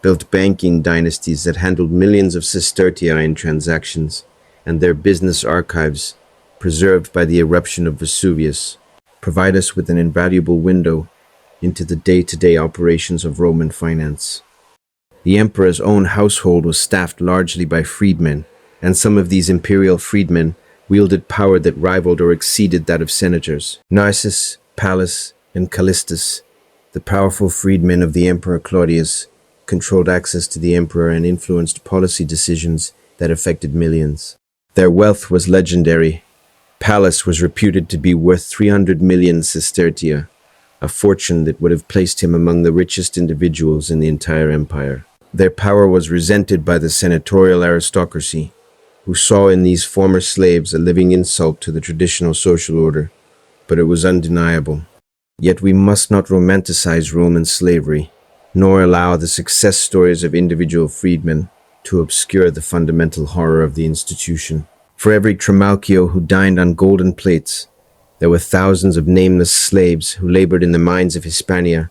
built banking dynasties that handled millions of sestertii in transactions, and their business archives, preserved by the eruption of Vesuvius, provide us with an invaluable window into the day-to-day operations of Roman finance. The emperor's own household was staffed largely by freedmen, and some of these imperial freedmen wielded power that rivaled or exceeded that of senators. Narses, Pallas, and Callistus, the powerful freedmen of the Emperor Claudius, controlled access to the emperor and influenced policy decisions that affected millions. Their wealth was legendary. Pallas was reputed to be worth 300 million sestertia, a fortune that would have placed him among the richest individuals in the entire empire. Their power was resented by the senatorial aristocracy, who saw in these former slaves a living insult to the traditional social order, but it was undeniable. Yet we must not romanticize Roman slavery, nor allow the success stories of individual freedmen to obscure the fundamental horror of the institution. For every Trimalchio who dined on golden plates, there were thousands of nameless slaves who labored in the mines of Hispania,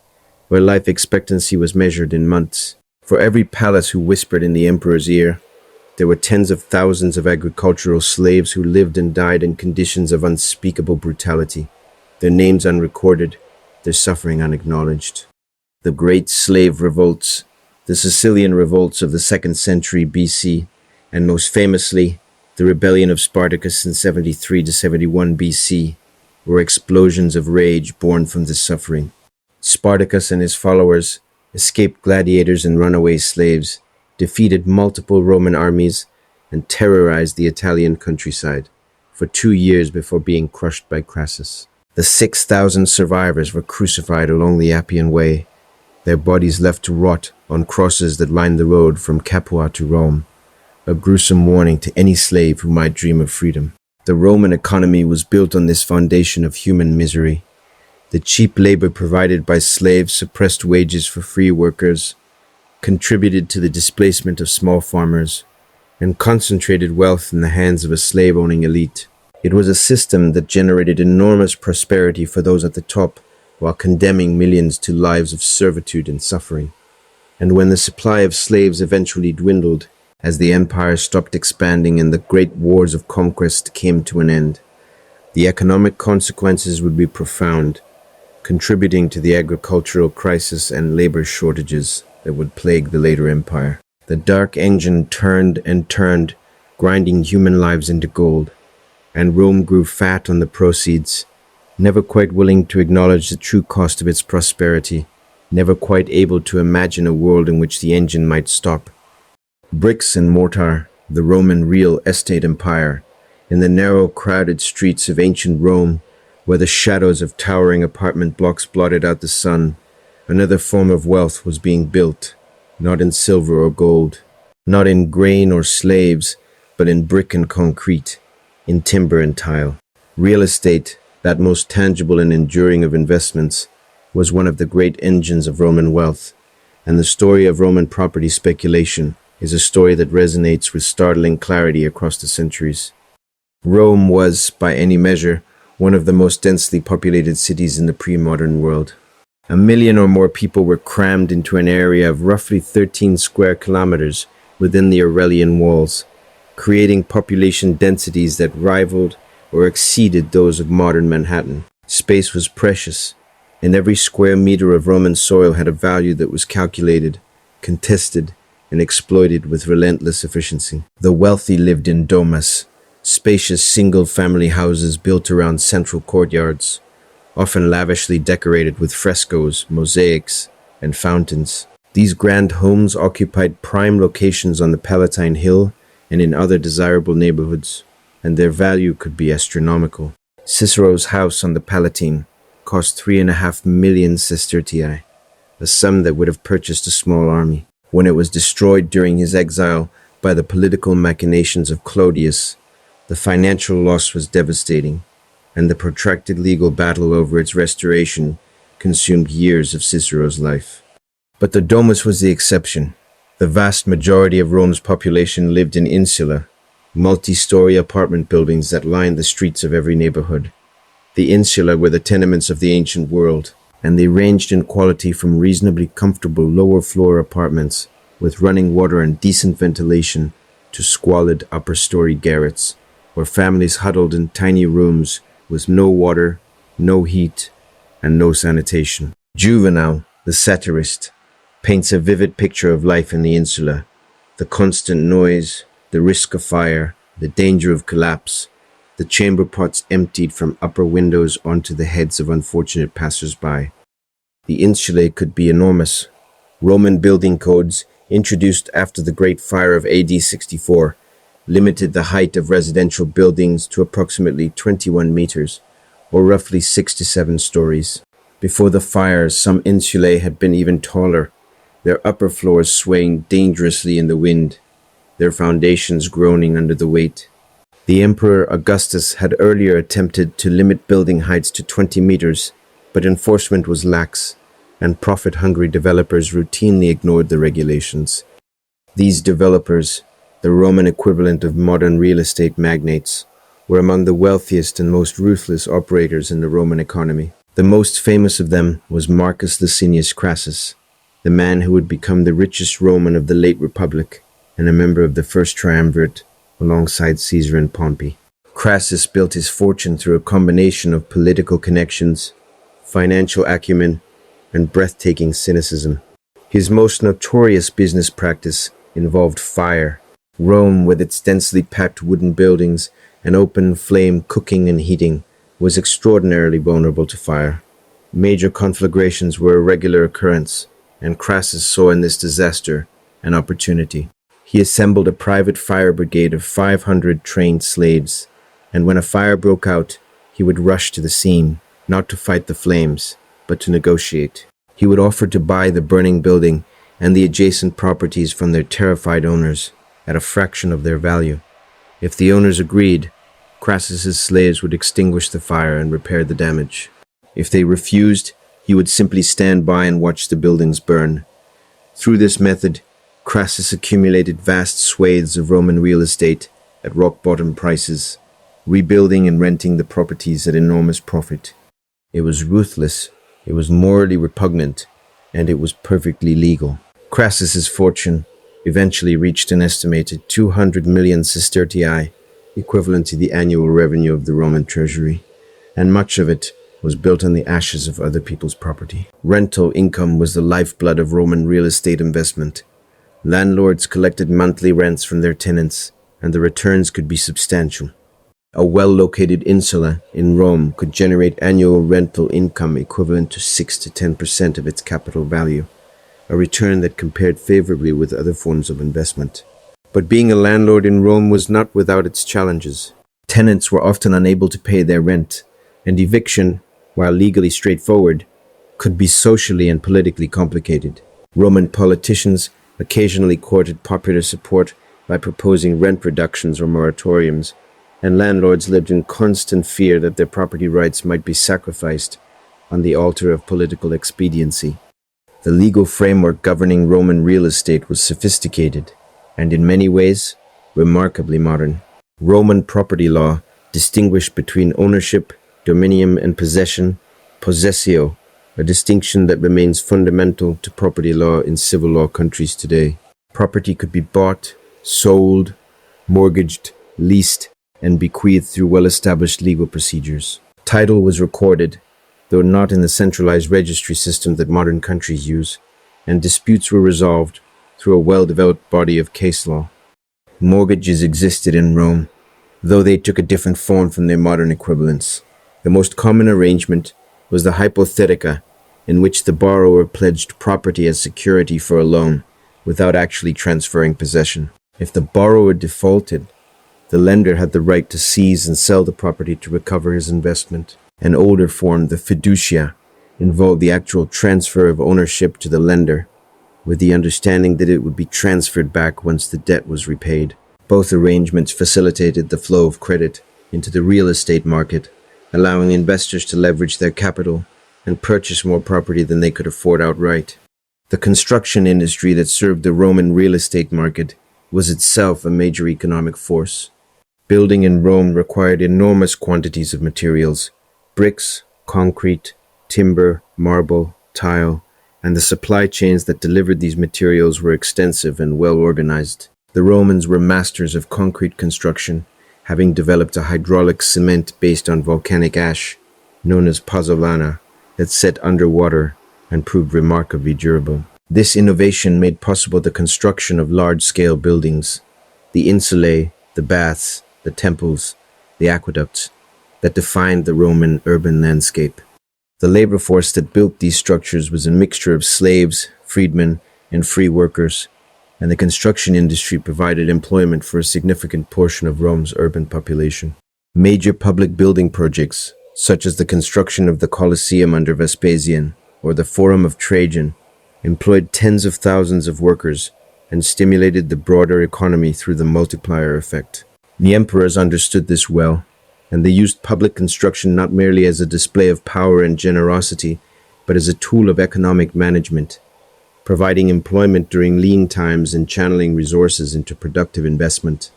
where life expectancy was measured in months. For every Pallas who whispered in the emperor's ear, there were tens of thousands of agricultural slaves who lived and died in conditions of unspeakable brutality, their names unrecorded, their suffering unacknowledged. The great slave revolts, the Sicilian revolts of the 2nd century BC, and most famously, the rebellion of Spartacus in 73 to 71 BC, were explosions of rage born from this suffering. Spartacus and his followers, escaped gladiators and runaway slaves, defeated multiple Roman armies, and terrorized the Italian countryside for 2 years before being crushed by Crassus. The 6,000 survivors were crucified along the Appian Way, their bodies left to rot on crosses that lined the road from Capua to Rome, a gruesome warning to any slave who might dream of freedom. The Roman economy was built on this foundation of human misery. The cheap labor provided by slaves suppressed wages for free workers, contributed to the displacement of small farmers, and concentrated wealth in the hands of a slave-owning elite. It was a system that generated enormous prosperity for those at the top, while condemning millions to lives of servitude and suffering. And when the supply of slaves eventually dwindled, as the empire stopped expanding and the great wars of conquest came to an end, the economic consequences would be profound, contributing to the agricultural crisis and labor shortages that would plague the later empire. The dark engine turned and turned, grinding human lives into gold, and Rome grew fat on the proceeds, never quite willing to acknowledge the true cost of its prosperity, never quite able to imagine a world in which the engine might stop. Bricks and mortar, the Roman real estate empire, in the narrow, crowded streets of ancient Rome, where the shadows of towering apartment blocks blotted out the sun, another form of wealth was being built, not in silver or gold, not in grain or slaves, but in brick and concrete, in timber and tile. Real estate, that most tangible and enduring of investments, was one of the great engines of Roman wealth, and the story of Roman property speculation is a story that resonates with startling clarity across the centuries. Rome was, by any measure, one of the most densely populated cities in the pre-modern world. 1 million or more people were crammed into an area of roughly 13 square kilometers within the Aurelian walls, creating population densities that rivaled or exceeded those of modern Manhattan. Space was precious, and every square meter of Roman soil had a value that was calculated, contested, and exploited with relentless efficiency. The wealthy lived in domus, spacious single-family houses built around central courtyards, often lavishly decorated with frescoes, mosaics, and fountains. These grand homes occupied prime locations on the Palatine Hill and in other desirable neighborhoods, and their value could be astronomical. Cicero's house on the Palatine cost 3.5 million sestertii, a sum that would have purchased a small army. When it was destroyed during his exile by the political machinations of Clodius, the financial loss was devastating, and the protracted legal battle over its restoration consumed years of Cicero's life. But the domus was the exception. The vast majority of Rome's population lived in insula, multi-story apartment buildings that lined the streets of every neighborhood. The insula were the tenements of the ancient world, and they ranged in quality from reasonably comfortable lower-floor apartments with running water and decent ventilation to squalid upper-story garrets, where families huddled in tiny rooms with no water, no heat, and no sanitation. Juvenal, the satirist, paints a vivid picture of life in the insula: the constant noise, the risk of fire, the danger of collapse, the chamber pots emptied from upper windows onto the heads of unfortunate passers-by. The insulae could be enormous. Roman building codes, introduced after the Great Fire of AD 64, limited the height of residential buildings to approximately 21 meters, or roughly 6 to 7 stories. Before the fires, some insulae had been even taller, their upper floors swaying dangerously in the wind, their foundations groaning under the weight. The Emperor Augustus had earlier attempted to limit building heights to 20 meters, but enforcement was lax, and profit-hungry developers routinely ignored the regulations. These developers, the Roman equivalent of modern real estate magnates, were among the wealthiest and most ruthless operators in the Roman economy. The most famous of them was Marcus Licinius Crassus, the man who would become the richest Roman of the late Republic and a member of the first triumvirate alongside Caesar and Pompey. Crassus built his fortune through a combination of political connections, financial acumen, and breathtaking cynicism. His most notorious business practice involved fire. Rome, with its densely packed wooden buildings and open flame cooking and heating, was extraordinarily vulnerable to fire. Major conflagrations were a regular occurrence, and Crassus saw in this disaster an opportunity. He assembled a private fire brigade of 500 trained slaves, and when a fire broke out, he would rush to the scene, not to fight the flames, but to negotiate. He would offer to buy the burning building and the adjacent properties from their terrified owners at a fraction of their value. If the owners agreed, Crassus's slaves would extinguish the fire and repair the damage. If they refused, he would simply stand by and watch the buildings burn. Through this method, Crassus accumulated vast swathes of Roman real estate at rock-bottom prices, rebuilding and renting the properties at enormous profit. It was ruthless, it was morally repugnant, and it was perfectly legal. Crassus's fortune eventually reached an estimated 200 million sestertii, equivalent to the annual revenue of the Roman treasury, and much of it was built on the ashes of other people's property. Rental income was the lifeblood of Roman real estate investment. Landlords collected monthly rents from their tenants, and the returns could be substantial. A well-located insula in Rome could generate annual rental income equivalent to 6 to 10% of its capital value, a return that compared favorably with other forms of investment. But being a landlord in Rome was not without its challenges. Tenants were often unable to pay their rent, and eviction, while legally straightforward, could be socially and politically complicated. Roman politicians occasionally courted popular support by proposing rent reductions or moratoriums, and landlords lived in constant fear that their property rights might be sacrificed on the altar of political expediency. The legal framework governing Roman real estate was sophisticated and in many ways remarkably modern. Roman property law distinguished between ownership, dominium, and possession, possessio, a distinction that remains fundamental to property law in civil law countries today. Property could be bought, sold, mortgaged, leased, and bequeathed through well-established legal procedures. Title was recorded, though not in the centralized registry system that modern countries use, and disputes were resolved through a well-developed body of case law. Mortgages existed in Rome, though they took a different form from their modern equivalents. The most common arrangement was the hypothetica, in which the borrower pledged property as security for a loan without actually transferring possession. If the borrower defaulted, the lender had the right to seize and sell the property to recover his investment. An older form, the fiducia, involved the actual transfer of ownership to the lender, with the understanding that it would be transferred back once the debt was repaid. Both arrangements facilitated the flow of credit into the real estate market, allowing investors to leverage their capital and purchase more property than they could afford outright. The construction industry that served the Roman real estate market was itself a major economic force. Building in Rome required enormous quantities of materials: bricks, concrete, timber, marble, tile, and the supply chains that delivered these materials were extensive and well organized. The Romans were masters of concrete construction, having developed a hydraulic cement based on volcanic ash, known as pozzolana, that set underwater and proved remarkably durable. This innovation made possible the construction of large-scale buildings, the insulae, the baths, the temples, the aqueducts, that defined the Roman urban landscape. The labor force that built these structures was a mixture of slaves, freedmen, and free workers, and the construction industry provided employment for a significant portion of Rome's urban population. Major public building projects, such as the construction of the Colosseum under Vespasian or the Forum of Trajan, employed tens of thousands of workers and stimulated the broader economy through the multiplier effect. The emperors understood this well, and they used public construction not merely as a display of power and generosity, but as a tool of economic management, providing employment during lean times and channeling resources into productive investment.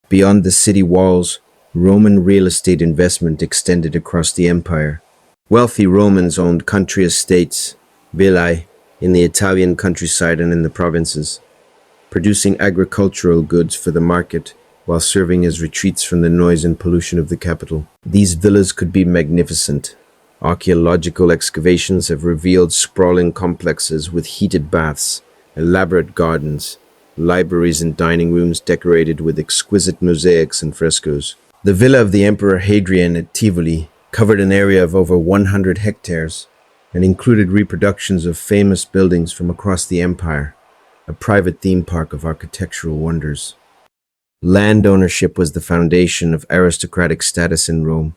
Beyond the city walls, Roman real estate investment extended across the empire. Wealthy Romans owned country estates, villae, in the Italian countryside and in the provinces, producing agricultural goods for the market while serving as retreats from the noise and pollution of the capital. These villas could be magnificent. Archaeological excavations have revealed sprawling complexes with heated baths, elaborate gardens, libraries and dining rooms decorated with exquisite mosaics and frescoes. The villa of the Emperor Hadrian at Tivoli covered an area of over 100 hectares and included reproductions of famous buildings from across the empire, a private theme park of architectural wonders. Land ownership was the foundation of aristocratic status in Rome,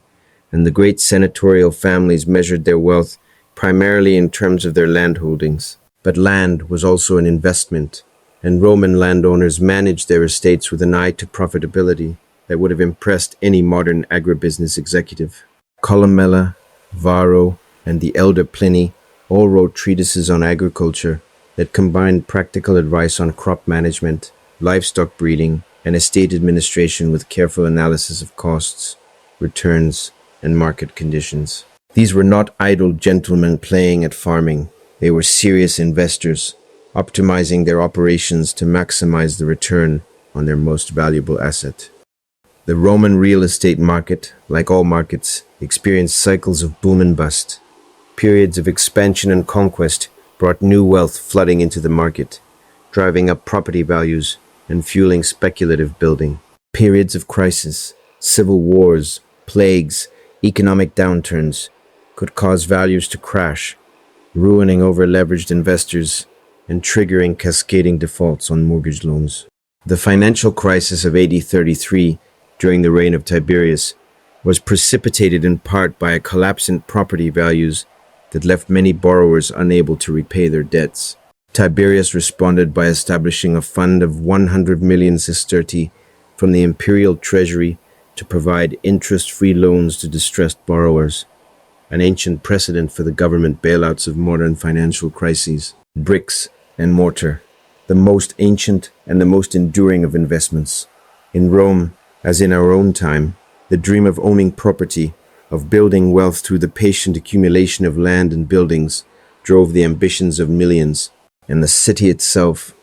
and the great senatorial families measured their wealth primarily in terms of their land holdings. But land was also an investment, and Roman landowners managed their estates with an eye to profitability that would have impressed any modern agribusiness executive. Columella, Varro, and the elder Pliny all wrote treatises on agriculture that combined practical advice on crop management, livestock breeding, and estate administration with careful analysis of costs, returns, and market conditions. These were not idle gentlemen playing at farming. They were serious investors, optimizing their operations to maximize the return on their most valuable asset. The Roman real estate market, like all markets, experienced cycles of boom and bust. Periods of expansion and conquest brought new wealth flooding into the market, driving up property values and fueling speculative building. Periods of crisis, civil wars, plagues, economic downturns could cause values to crash, ruining over-leveraged investors and triggering cascading defaults on mortgage loans. The financial crisis of AD 33 during the reign of Tiberius was precipitated in part by a collapse in property values that left many borrowers unable to repay their debts. Tiberius responded by establishing a fund of 100 million sestertii from the imperial treasury to provide interest-free loans to distressed borrowers, an ancient precedent for the government bailouts of modern financial crises. Bricks and mortar, the most ancient and the most enduring of investments. In Rome, as in our own time, the dream of owning property, of building wealth through the patient accumulation of land and buildings, drove the ambitions of millions. And the city itself,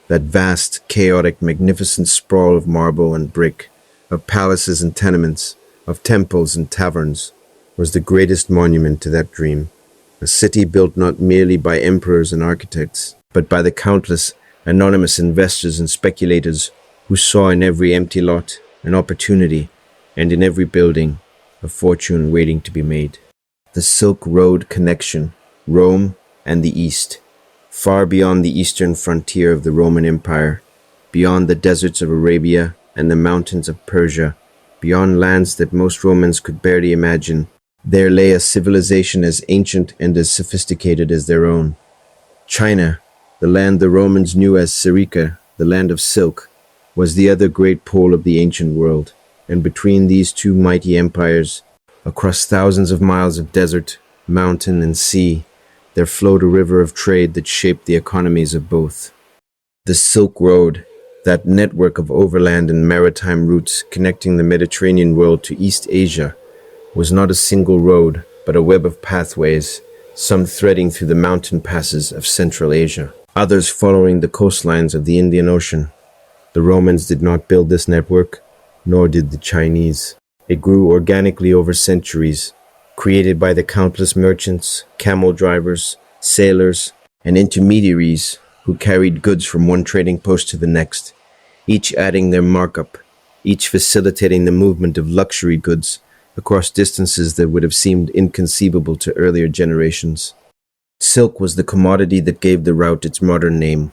that vast, chaotic, magnificent sprawl of marble and brick, of palaces and tenements, of temples and taverns, was the greatest monument to that dream. A city built not merely by emperors and architects, but by the countless anonymous investors and speculators who saw in every empty lot an opportunity, and in every building a fortune waiting to be made. The Silk Road connection, Rome and the East, far beyond the eastern frontier of the Roman Empire, beyond the deserts of Arabia and the mountains of Persia, beyond lands that most Romans could barely imagine, there lay a civilization as ancient and as sophisticated as their own. China, the land the Romans knew as Syrica, the land of silk, was the other great pole of the ancient world, and between these two mighty empires, across thousands of miles of desert, mountain, and sea, there flowed a river of trade that shaped the economies of both. The Silk Road, that network of overland and maritime routes connecting the Mediterranean world to East Asia, was not a single road, but a web of pathways, some threading through the mountain passes of Central Asia, others following the coastlines of the Indian Ocean. The Romans did not build this network, nor did the Chinese. It grew organically over centuries, created by the countless merchants, camel drivers, sailors, and intermediaries who carried goods from one trading post to the next, each adding their markup, each facilitating the movement of luxury goods across distances that would have seemed inconceivable to earlier generations. Silk was the commodity that gave the route its modern name,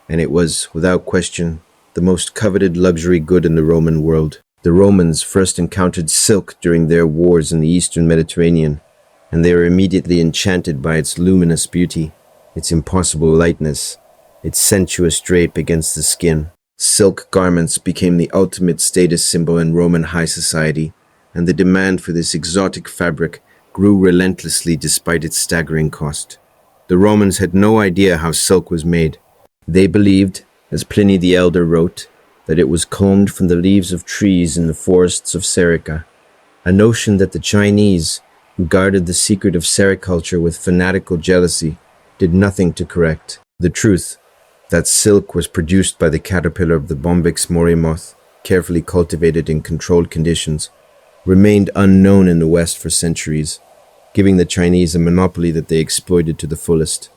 and it was, without question, the most coveted luxury good in the Roman world. The Romans first encountered silk during their wars in the eastern Mediterranean, and they were immediately enchanted by its luminous beauty, its impossible lightness, its sensuous drape against the skin. Silk garments became the ultimate status symbol in Roman high society, and the demand for this exotic fabric grew relentlessly despite its staggering cost. The Romans had no idea how silk was made. They believed, as Pliny the Elder wrote, that it was combed from the leaves of trees in the forests of Serica, a notion that the Chinese, who guarded the secret of sericulture with fanatical jealousy, did nothing to correct. The truth, that silk was produced by the caterpillar of the Bombyx mori moth, carefully cultivated in controlled conditions, remained unknown in the West for centuries, giving the Chinese a monopoly that they exploited to the fullest.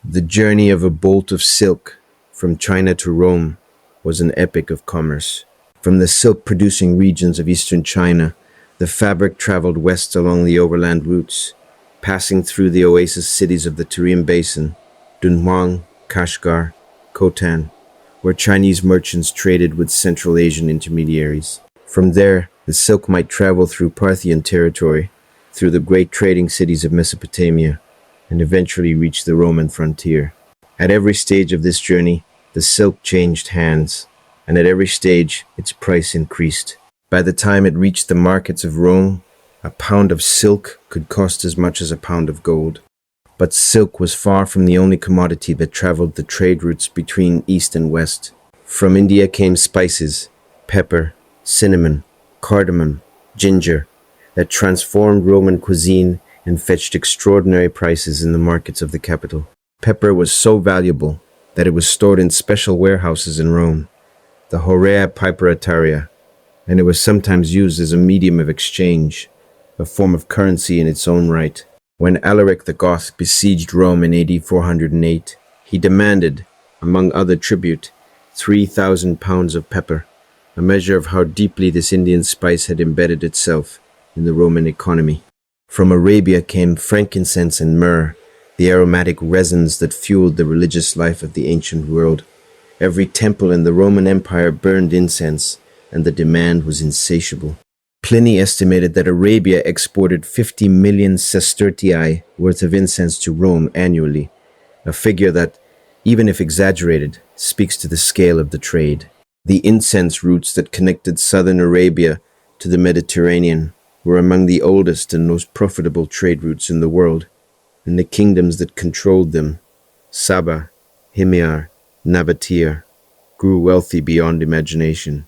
The journey of a bolt of silk from China to Rome was an epic of commerce. From the silk-producing regions of eastern China, the fabric traveled west along the overland routes, passing through the oasis cities of the Tarim Basin, Dunhuang, Kashgar, Khotan, where Chinese merchants traded with Central Asian intermediaries. From there, the silk might travel through Parthian territory, through the great trading cities of Mesopotamia, and eventually reach the Roman frontier. At every stage of this journey, the silk changed hands, and at every stage, its price increased. By the time it reached the markets of Rome, a pound of silk could cost as much as a pound of gold. But silk was far from the only commodity that traveled the trade routes between East and West. From India came spices, pepper, cinnamon, cardamom, ginger, that transformed Roman cuisine and fetched extraordinary prices in the markets of the capital. Pepper was so valuable that it was stored in special warehouses in Rome, the Horea Piperataria, and it was sometimes used as a medium of exchange, a form of currency in its own right. When Alaric the Goth besieged Rome in AD 408, he demanded, among other tribute, 3,000 pounds of pepper, a measure of how deeply this Indian spice had embedded itself in the Roman economy. From Arabia came frankincense and myrrh, the aromatic resins that fueled the religious life of the ancient world. Every temple in the Roman Empire burned incense, and the demand was insatiable. Pliny estimated that Arabia exported 50 million sestertii worth of incense to Rome annually, a figure that, even if exaggerated, speaks to the scale of the trade. The incense routes that connected southern Arabia to the Mediterranean were among the oldest and most profitable trade routes in the world, and the kingdoms that controlled them, Saba, Himyar, Nabatea, grew wealthy beyond imagination.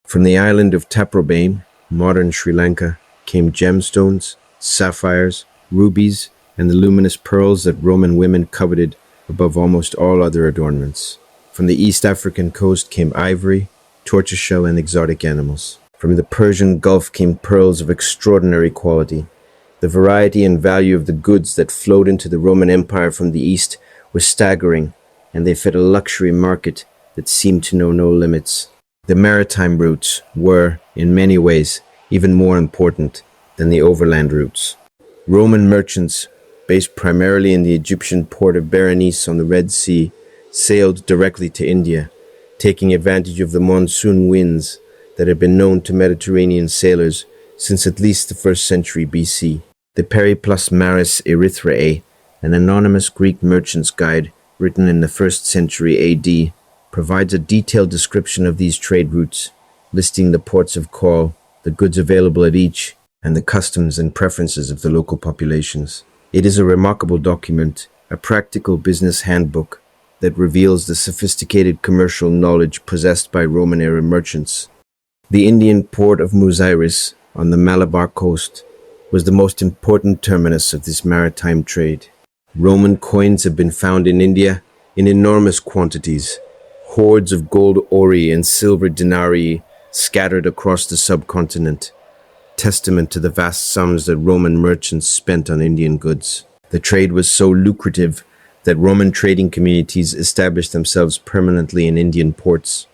From the island of Taprobane, modern Sri Lanka, came gemstones, sapphires, rubies, and the luminous pearls that Roman women coveted above almost all other adornments. From the East African coast came ivory, tortoiseshell, and exotic animals. From the Persian Gulf came pearls of extraordinary quality. The variety and value of the goods that flowed into the Roman Empire from the East were staggering, and they fed a luxury market that seemed to know no limits. The maritime routes were, in many ways, even more important than the overland routes. Roman merchants, based primarily in the Egyptian port of Berenice on the Red Sea, sailed directly to India, taking advantage of the monsoon winds that had been known to Mediterranean sailors since at least the 1st century BC. The Periplus Maris Erythrae, an anonymous Greek merchant's guide written in the 1st century AD, provides a detailed description of these trade routes, listing the ports of call, the goods available at each, and the customs and preferences of the local populations. It is a remarkable document, a practical business handbook that reveals the sophisticated commercial knowledge possessed by Roman-era merchants. The Indian port of Muziris on the Malabar coast was the most important terminus of this maritime trade. Roman coins have been found in India in enormous quantities, hoards of gold ori and silver denarii scattered across the subcontinent, testament to the vast sums that Roman merchants spent on Indian goods. The trade was so lucrative that Roman trading communities established themselves permanently in Indian ports,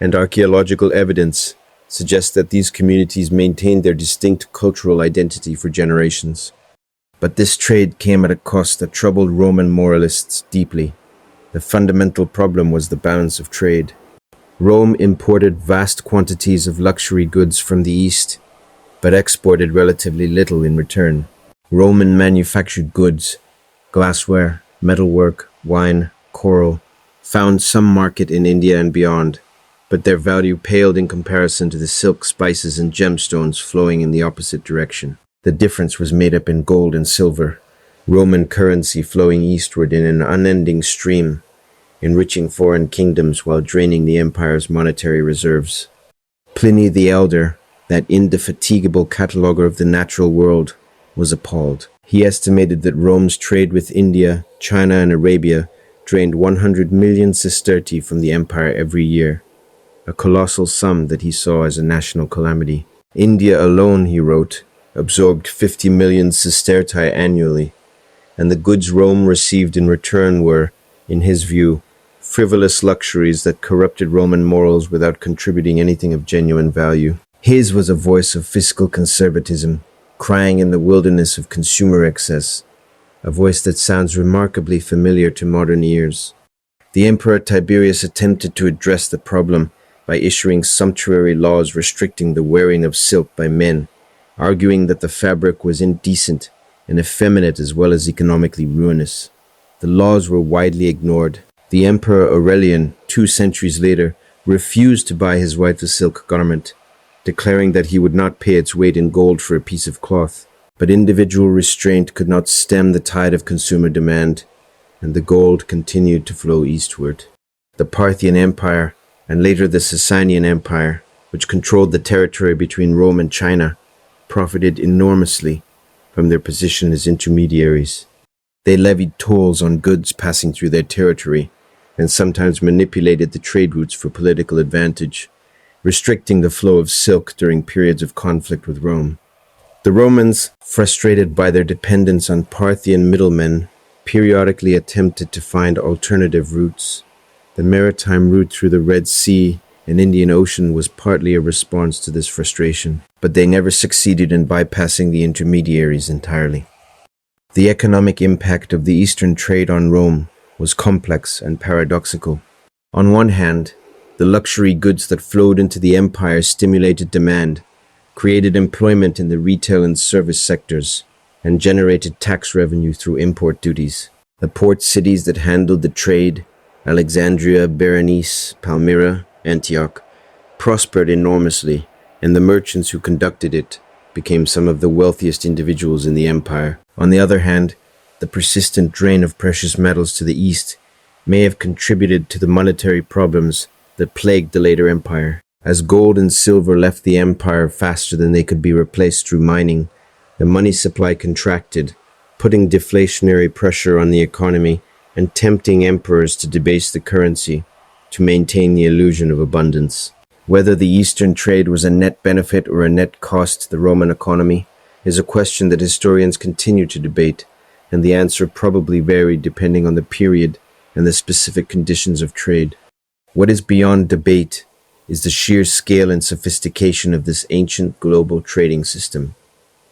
and archaeological evidence suggests that these communities maintained their distinct cultural identity for generations. But this trade came at a cost that troubled Roman moralists deeply. The fundamental problem was the balance of trade. Rome imported vast quantities of luxury goods from the East, but exported relatively little in return. Roman manufactured goods, glassware, metalwork, wine, coral, found some market in India and beyond, but their value paled in comparison to the silk, spices, and gemstones flowing in the opposite direction. The difference was made up in gold and silver, Roman currency flowing eastward in an unending stream, enriching foreign kingdoms while draining the empire's monetary reserves. Pliny the Elder, that indefatigable cataloguer of the natural world, was appalled. He estimated that Rome's trade with India, China, and Arabia drained 100 million sestertii from the empire every year, a colossal sum that he saw as a national calamity. India alone, he wrote, absorbed 50 million sestertii annually, and the goods Rome received in return were, in his view, frivolous luxuries that corrupted Roman morals without contributing anything of genuine value. His was a voice of fiscal conservatism, crying in the wilderness of consumer excess, a voice that sounds remarkably familiar to modern ears. The Emperor Tiberius attempted to address the problem by issuing sumptuary laws restricting the wearing of silk by men, arguing that the fabric was indecent and effeminate as well as economically ruinous. The laws were widely ignored. The Emperor Aurelian, 2 centuries later, refused to buy his wife a silk garment, declaring that he would not pay its weight in gold for a piece of cloth. But individual restraint could not stem the tide of consumer demand, and the gold continued to flow eastward. The Parthian Empire, and later the Sasanian Empire, which controlled the territory between Rome and China, profited enormously from their position as intermediaries. They levied tolls on goods passing through their territory, and sometimes manipulated the trade routes for political advantage, restricting the flow of silk during periods of conflict with Rome. The Romans, frustrated by their dependence on Parthian middlemen, periodically attempted to find alternative routes. The maritime route through the Red Sea and Indian Ocean was partly a response to this frustration, but they never succeeded in bypassing the intermediaries entirely. The economic impact of the Eastern trade on Rome was complex and paradoxical. On one hand, the luxury goods that flowed into the empire stimulated demand, created employment in the retail and service sectors, and generated tax revenue through import duties. The port cities that handled the trade, Alexandria, Berenice, Palmyra, Antioch, prospered enormously, and the merchants who conducted it became some of the wealthiest individuals in the empire. On the other hand, the persistent drain of precious metals to the east may have contributed to the monetary problems that plagued the later empire. As gold and silver left the empire faster than they could be replaced through mining, the money supply contracted, putting deflationary pressure on the economy and tempting emperors to debase the currency to maintain the illusion of abundance. Whether the Eastern trade was a net benefit or a net cost to the Roman economy is a question that historians continue to debate, and the answer probably varied depending on the period and the specific conditions of trade. What is beyond debate is the sheer scale and sophistication of this ancient global trading system.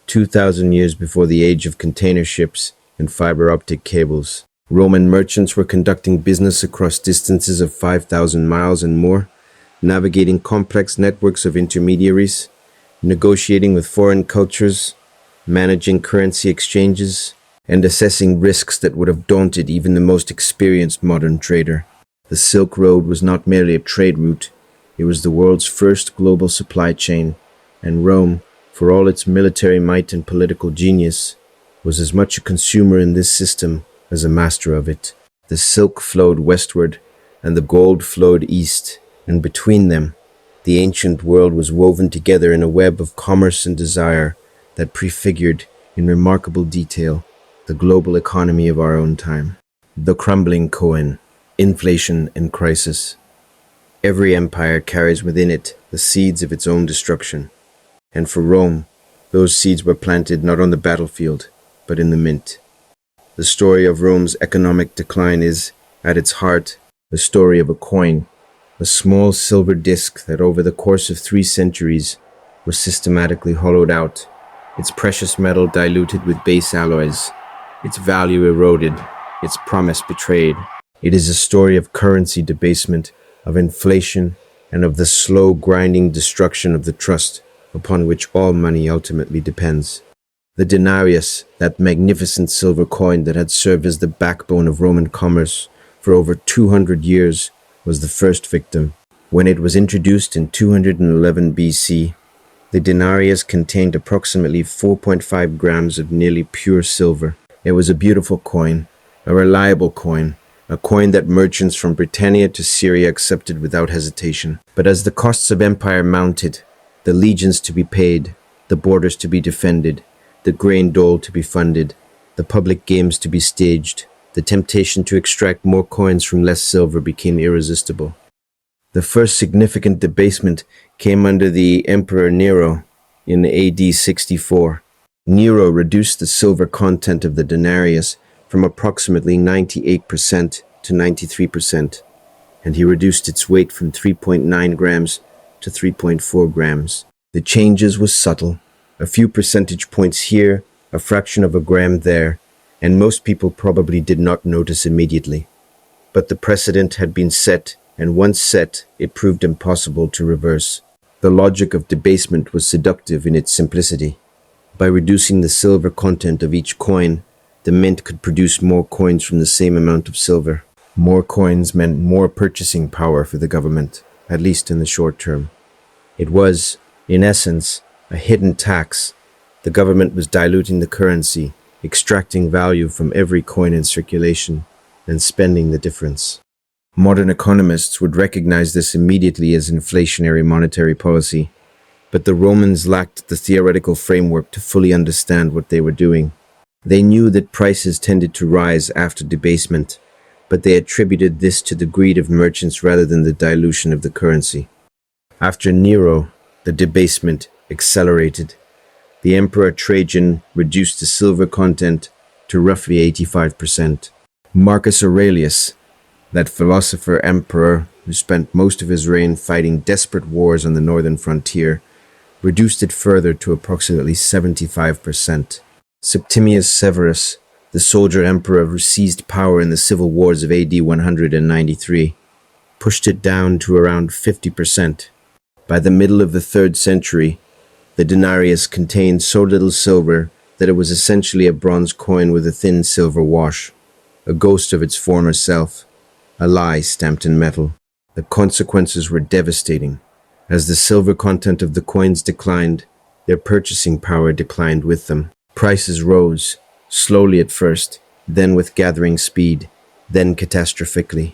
2,000 years before the age of container ships and fiber optic cables, Roman merchants were conducting business across distances of 5,000 miles and more, navigating complex networks of intermediaries, negotiating with foreign cultures, managing currency exchanges, and assessing risks that would have daunted even the most experienced modern trader. The Silk Road was not merely a trade route, it was the world's first global supply chain, and Rome, for all its military might and political genius, was as much a consumer in this system as a master of it. The silk flowed westward, and the gold flowed east, and between them, the ancient world was woven together in a web of commerce and desire that prefigured, in remarkable detail, the global economy of our own time. The crumbling coin, inflation and crisis. Every empire carries within it the seeds of its own destruction, and for Rome, those seeds were planted not on the battlefield, but in the mint. The story of Rome's economic decline is, at its heart, the story of a coin, a small silver disc that over the course of 3 centuries was systematically hollowed out, its precious metal diluted with base alloys, its value eroded, its promise betrayed. It is a story of currency debasement, of inflation, and of the slow grinding destruction of the trust upon which all money ultimately depends. The denarius, that magnificent silver coin that had served as the backbone of Roman commerce for over 200 years, was the first victim. When it was introduced in 211 BC, the denarius contained approximately 4.5 grams of nearly pure silver. It was a beautiful coin, a reliable coin, a coin that merchants from Britannia to Syria accepted without hesitation. But as the costs of empire mounted, the legions to be paid, the borders to be defended, the grain dole to be funded, the public games to be staged, the temptation to extract more coins from less silver became irresistible. The first significant debasement came under the Emperor Nero in AD 64. Nero reduced the silver content of the denarius from approximately 98% to 93%, and he reduced its weight from 3.9 grams to 3.4 grams. The changes were subtle, a few percentage points here, a fraction of a gram there, and most people probably did not notice immediately. But the precedent had been set, and once set, it proved impossible to reverse. The logic of debasement was seductive in its simplicity. By reducing the silver content of each coin, the mint could produce more coins from the same amount of silver. More coins meant more purchasing power for the government, at least in the short term. It was, in essence, a hidden tax. The government was diluting the currency, extracting value from every coin in circulation, and spending the difference. Modern economists would recognize this immediately as inflationary monetary policy, but the Romans lacked the theoretical framework to fully understand what they were doing. They knew that prices tended to rise after debasement, but they attributed this to the greed of merchants rather than the dilution of the currency. After Nero, the debasement accelerated. The Emperor Trajan reduced the silver content to roughly 85%. Marcus Aurelius, that philosopher emperor who spent most of his reign fighting desperate wars on the northern frontier, reduced it further to approximately 75%. Septimius Severus, the soldier emperor who seized power in the civil wars of AD 193, pushed it down to around 50%. By the middle of the 3rd century, the denarius contained so little silver that it was essentially a bronze coin with a thin silver wash, a ghost of its former self, a lie stamped in metal. The consequences were devastating. As the silver content of the coins declined, their purchasing power declined with them. Prices rose, slowly at first, then with gathering speed, then catastrophically.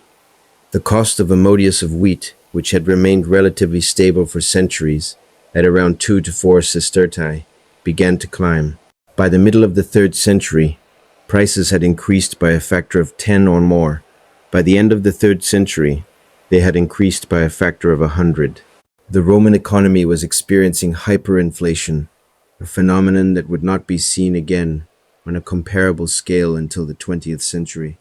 The cost of a modius of wheat, which had remained relatively stable for centuries, at around 2 to 4 sestertii, began to climb. By the middle of the 3rd century, prices had increased by a factor of 10 or more. By the end of the 3rd century, they had increased by a factor of 100. The Roman economy was experiencing hyperinflation, a phenomenon that would not be seen again on a comparable scale until the 20th century.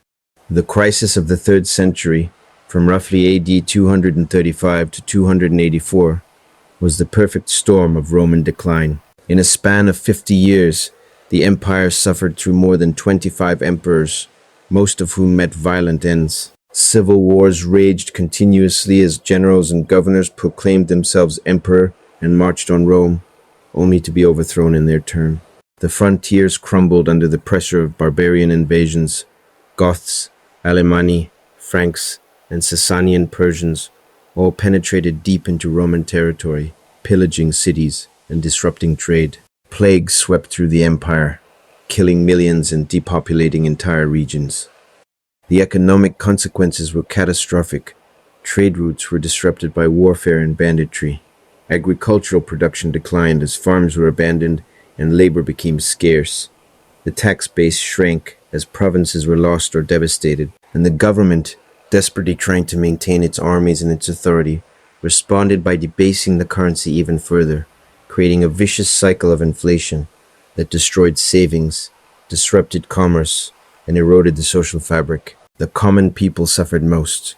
The crisis of the 3rd century, from roughly AD 235 to 284, was the perfect storm of Roman decline. In a span of 50 years, the empire suffered through more than 25 emperors, most of whom met violent ends. Civil wars raged continuously as generals and governors proclaimed themselves emperor and marched on Rome, only to be overthrown in their turn. The frontiers crumbled under the pressure of barbarian invasions. Goths, Alemanni, Franks, and Sasanian Persians all penetrated deep into Roman territory, pillaging cities and disrupting trade. Plagues swept through the empire, killing millions and depopulating entire regions. The economic consequences were catastrophic. Trade routes were disrupted by warfare and banditry. Agricultural production declined as farms were abandoned and labor became scarce. The tax base shrank as provinces were lost or devastated, and the government, desperately trying to maintain its armies and its authority, responded by debasing the currency even further, creating a vicious cycle of inflation that destroyed savings, disrupted commerce, and eroded the social fabric. The common people suffered most.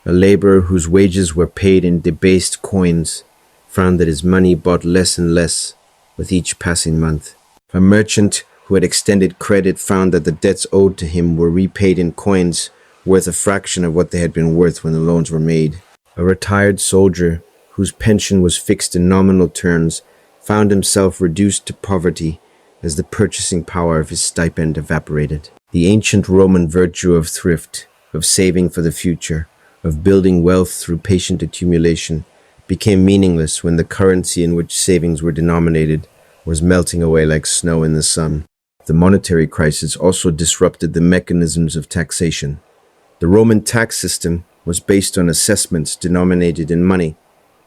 A laborer whose wages were paid in debased coins found that his money bought less and less with each passing month. A merchant who had extended credit found that the debts owed to him were repaid in coins worth a fraction of what they had been worth when the loans were made. A retired soldier whose pension was fixed in nominal terms found himself reduced to poverty as the purchasing power of his stipend evaporated. The ancient Roman virtue of thrift, of saving for the future, of building wealth through patient accumulation, became meaningless when the currency in which savings were denominated was melting away like snow in the sun. The monetary crisis also disrupted the mechanisms of taxation. The Roman tax system was based on assessments denominated in money,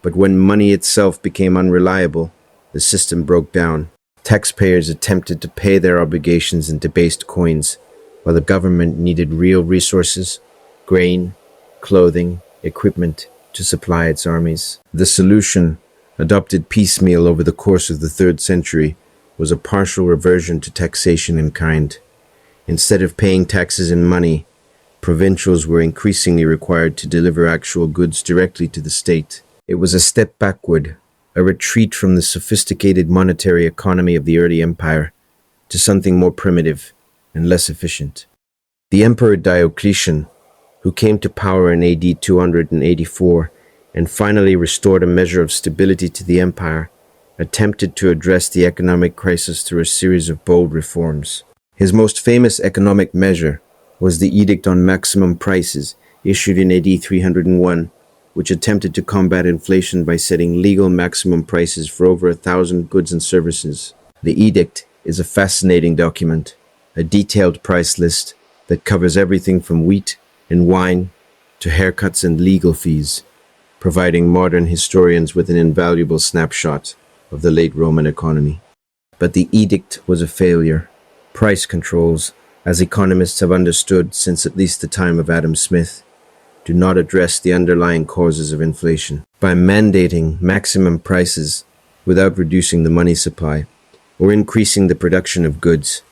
but when money itself became unreliable, the system broke down. Taxpayers attempted to pay their obligations in debased coins, while the government needed real resources, grain, clothing, equipment to supply its armies. The solution, adopted piecemeal over the course of the 3rd century, was a partial reversion to taxation in kind. Instead of paying taxes in money, provincials were increasingly required to deliver actual goods directly to the state. It was a step backward, a retreat from the sophisticated monetary economy of the early empire to something more primitive and less efficient. The Emperor Diocletian, who came to power in AD 284 and finally restored a measure of stability to the empire, attempted to address the economic crisis through a series of bold reforms. His most famous economic measure was the Edict on Maximum Prices, issued in AD 301, which attempted to combat inflation by setting legal maximum prices for over 1,000 goods and services. The edict is a fascinating document, a detailed price list that covers everything from wheat and wine to haircuts and legal fees, providing modern historians with an invaluable snapshot of the late Roman economy. But the edict was a failure. Price controls, as economists have understood since at least the time of Adam Smith, do not address the underlying causes of inflation. By mandating maximum prices without reducing the money supply or increasing the production of goods,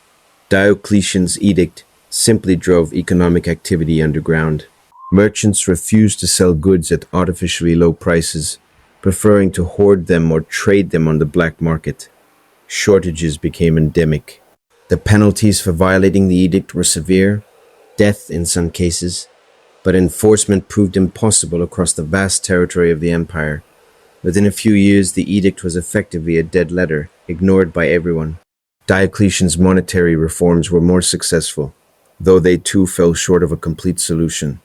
Diocletian's edict simply drove economic activity underground. Merchants refused to sell goods at artificially low prices, preferring to hoard them or trade them on the black market. Shortages became endemic. The penalties for violating the edict were severe, death in some cases, but enforcement proved impossible across the vast territory of the empire. Within a few years, the edict was effectively a dead letter, ignored by everyone. Diocletian's monetary reforms were more successful, though they too fell short of a complete solution.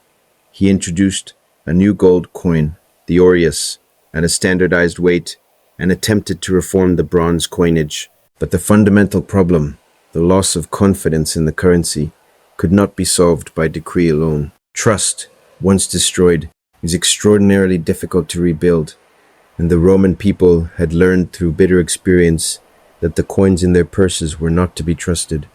He introduced a new gold coin, the aureus, at a standardized weight, and attempted to reform the bronze coinage. But the fundamental problem, the loss of confidence in the currency, could not be solved by decree alone. Trust, once destroyed, is extraordinarily difficult to rebuild, and the Roman people had learned through bitter experience that the coins in their purses were not to be trusted.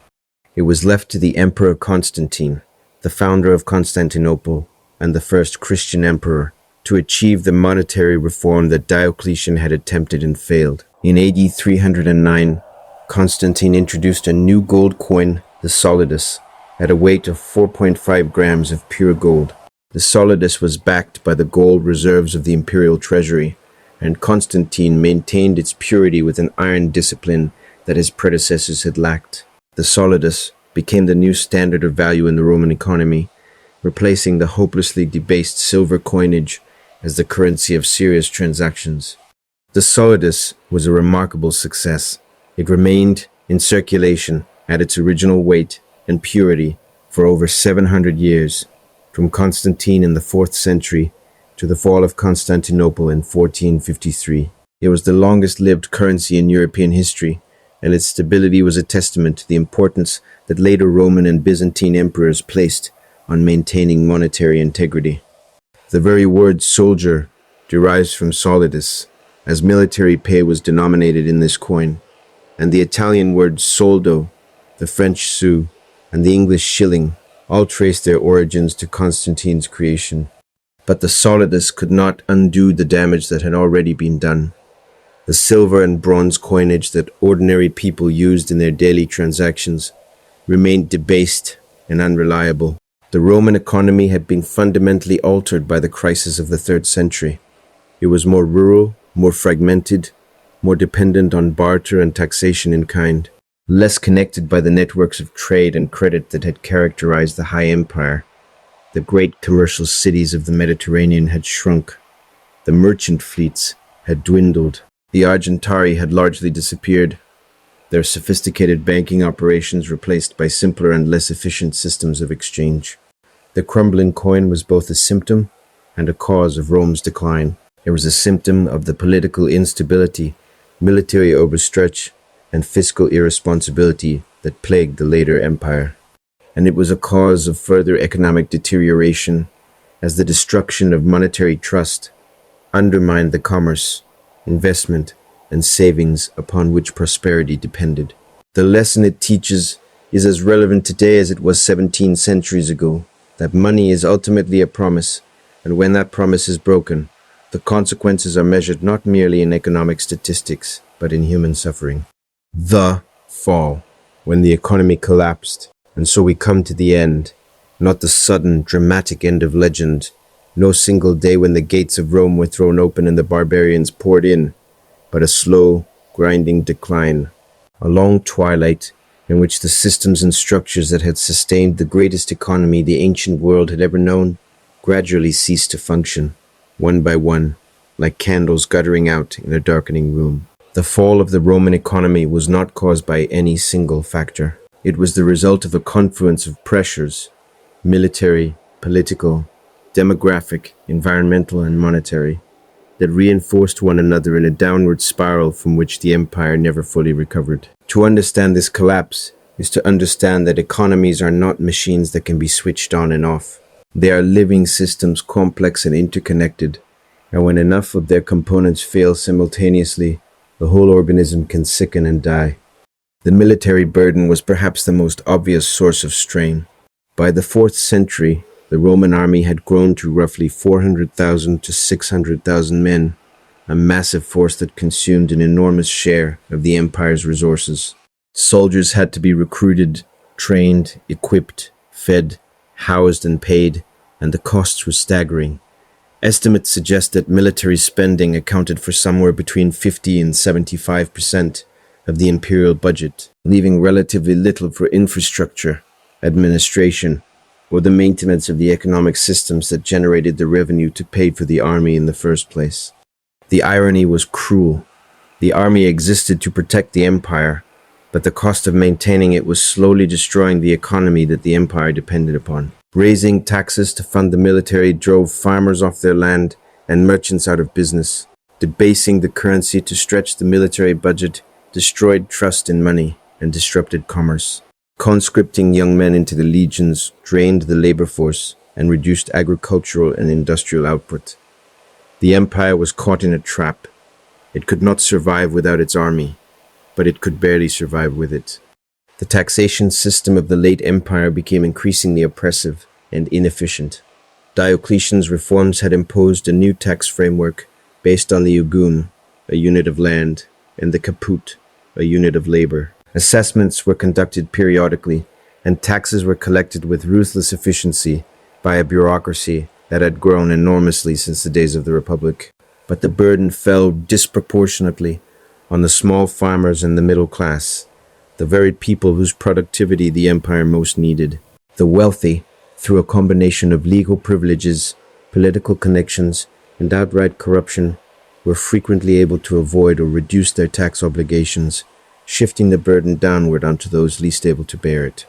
It was left to the Emperor Constantine, the founder of Constantinople and the first Christian emperor, to achieve the monetary reform that Diocletian had attempted and failed. In AD 309, Constantine introduced a new gold coin, the solidus, at a weight of 4.5 grams of pure gold. The solidus was backed by the gold reserves of the imperial treasury, and Constantine maintained its purity with an iron discipline that his predecessors had lacked. The solidus became the new standard of value in the Roman economy, replacing the hopelessly debased silver coinage as the currency of serious transactions. The solidus was a remarkable success. It remained in circulation at its original weight and purity for over 700 years, from Constantine in the 4th century to the fall of Constantinople in 1453. It was the longest-lived currency in European history, and its stability was a testament to the importance that later Roman and Byzantine emperors placed on maintaining monetary integrity. The very word soldier derives from solidus, as military pay was denominated in this coin, and the Italian word soldo, the French sou, and the English shilling all trace their origins to Constantine's creation. But the solidus could not undo the damage that had already been done. The silver and bronze coinage that ordinary people used in their daily transactions remained debased and unreliable. The Roman economy had been fundamentally altered by the crisis of the 3rd century. It was more rural, more fragmented, more dependent on barter and taxation in kind, less connected by the networks of trade and credit that had characterized the High Empire. The great commercial cities of the Mediterranean had shrunk. The merchant fleets had dwindled. The Argentarii had largely disappeared, their sophisticated banking operations replaced by simpler and less efficient systems of exchange. The crumbling coin was both a symptom and a cause of Rome's decline. It was a symptom of the political instability, military overstretch, and fiscal irresponsibility that plagued the later empire. And it was a cause of further economic deterioration, as the destruction of monetary trust undermined the commerce, investment, and savings upon which prosperity depended. The lesson it teaches is as relevant today as it was 17 centuries ago, that money is ultimately a promise, and when that promise is broken, the consequences are measured not merely in economic statistics, but in human suffering. The fall, when the economy collapsed, and so we come to the end, not the sudden, dramatic end of legend, no single day when the gates of Rome were thrown open and the barbarians poured in, but a slow, grinding decline, a long twilight in which the systems and structures that had sustained the greatest economy the ancient world had ever known gradually ceased to function, one by one, like candles guttering out in a darkening room. The fall of the Roman economy was not caused by any single factor. It was the result of a confluence of pressures, military, political, demographic, environmental, and monetary, that reinforced one another in a downward spiral from which the empire never fully recovered. To understand this collapse is to understand that economies are not machines that can be switched on and off. They are living systems, complex and interconnected, and when enough of their components fail simultaneously, the whole organism can sicken and die. The military burden was perhaps the most obvious source of strain. By the 4th century, the Roman army had grown to roughly 400,000 to 600,000 men, a massive force that consumed an enormous share of the empire's resources. Soldiers had to be recruited, trained, equipped, fed, housed, and paid, and the costs were staggering. Estimates suggest that military spending accounted for somewhere between 50 and 75% of the imperial budget, leaving relatively little for infrastructure, administration, or the maintenance of the economic systems that generated the revenue to pay for the army in the first place. The irony was cruel. The army existed to protect the empire, but the cost of maintaining it was slowly destroying the economy that the empire depended upon. Raising taxes to fund the military drove farmers off their land and merchants out of business. Debasing the currency to stretch the military budget destroyed trust in money and disrupted commerce. Conscripting young men into the legions drained the labor force and reduced agricultural and industrial output. The empire was caught in a trap. It could not survive without its army, but it could barely survive with it. The taxation system of the late empire became increasingly oppressive and inefficient. Diocletian's reforms had imposed a new tax framework based on the ugun, a unit of land, and the caput, a unit of labor. Assessments were conducted periodically, and taxes were collected with ruthless efficiency by a bureaucracy that had grown enormously since the days of the Republic. But the burden fell disproportionately on the small farmers and the middle class, the very people whose productivity the empire most needed. The wealthy, through a combination of legal privileges, political connections, and outright corruption, were frequently able to avoid or reduce their tax obligations, shifting the burden downward onto those least able to bear it.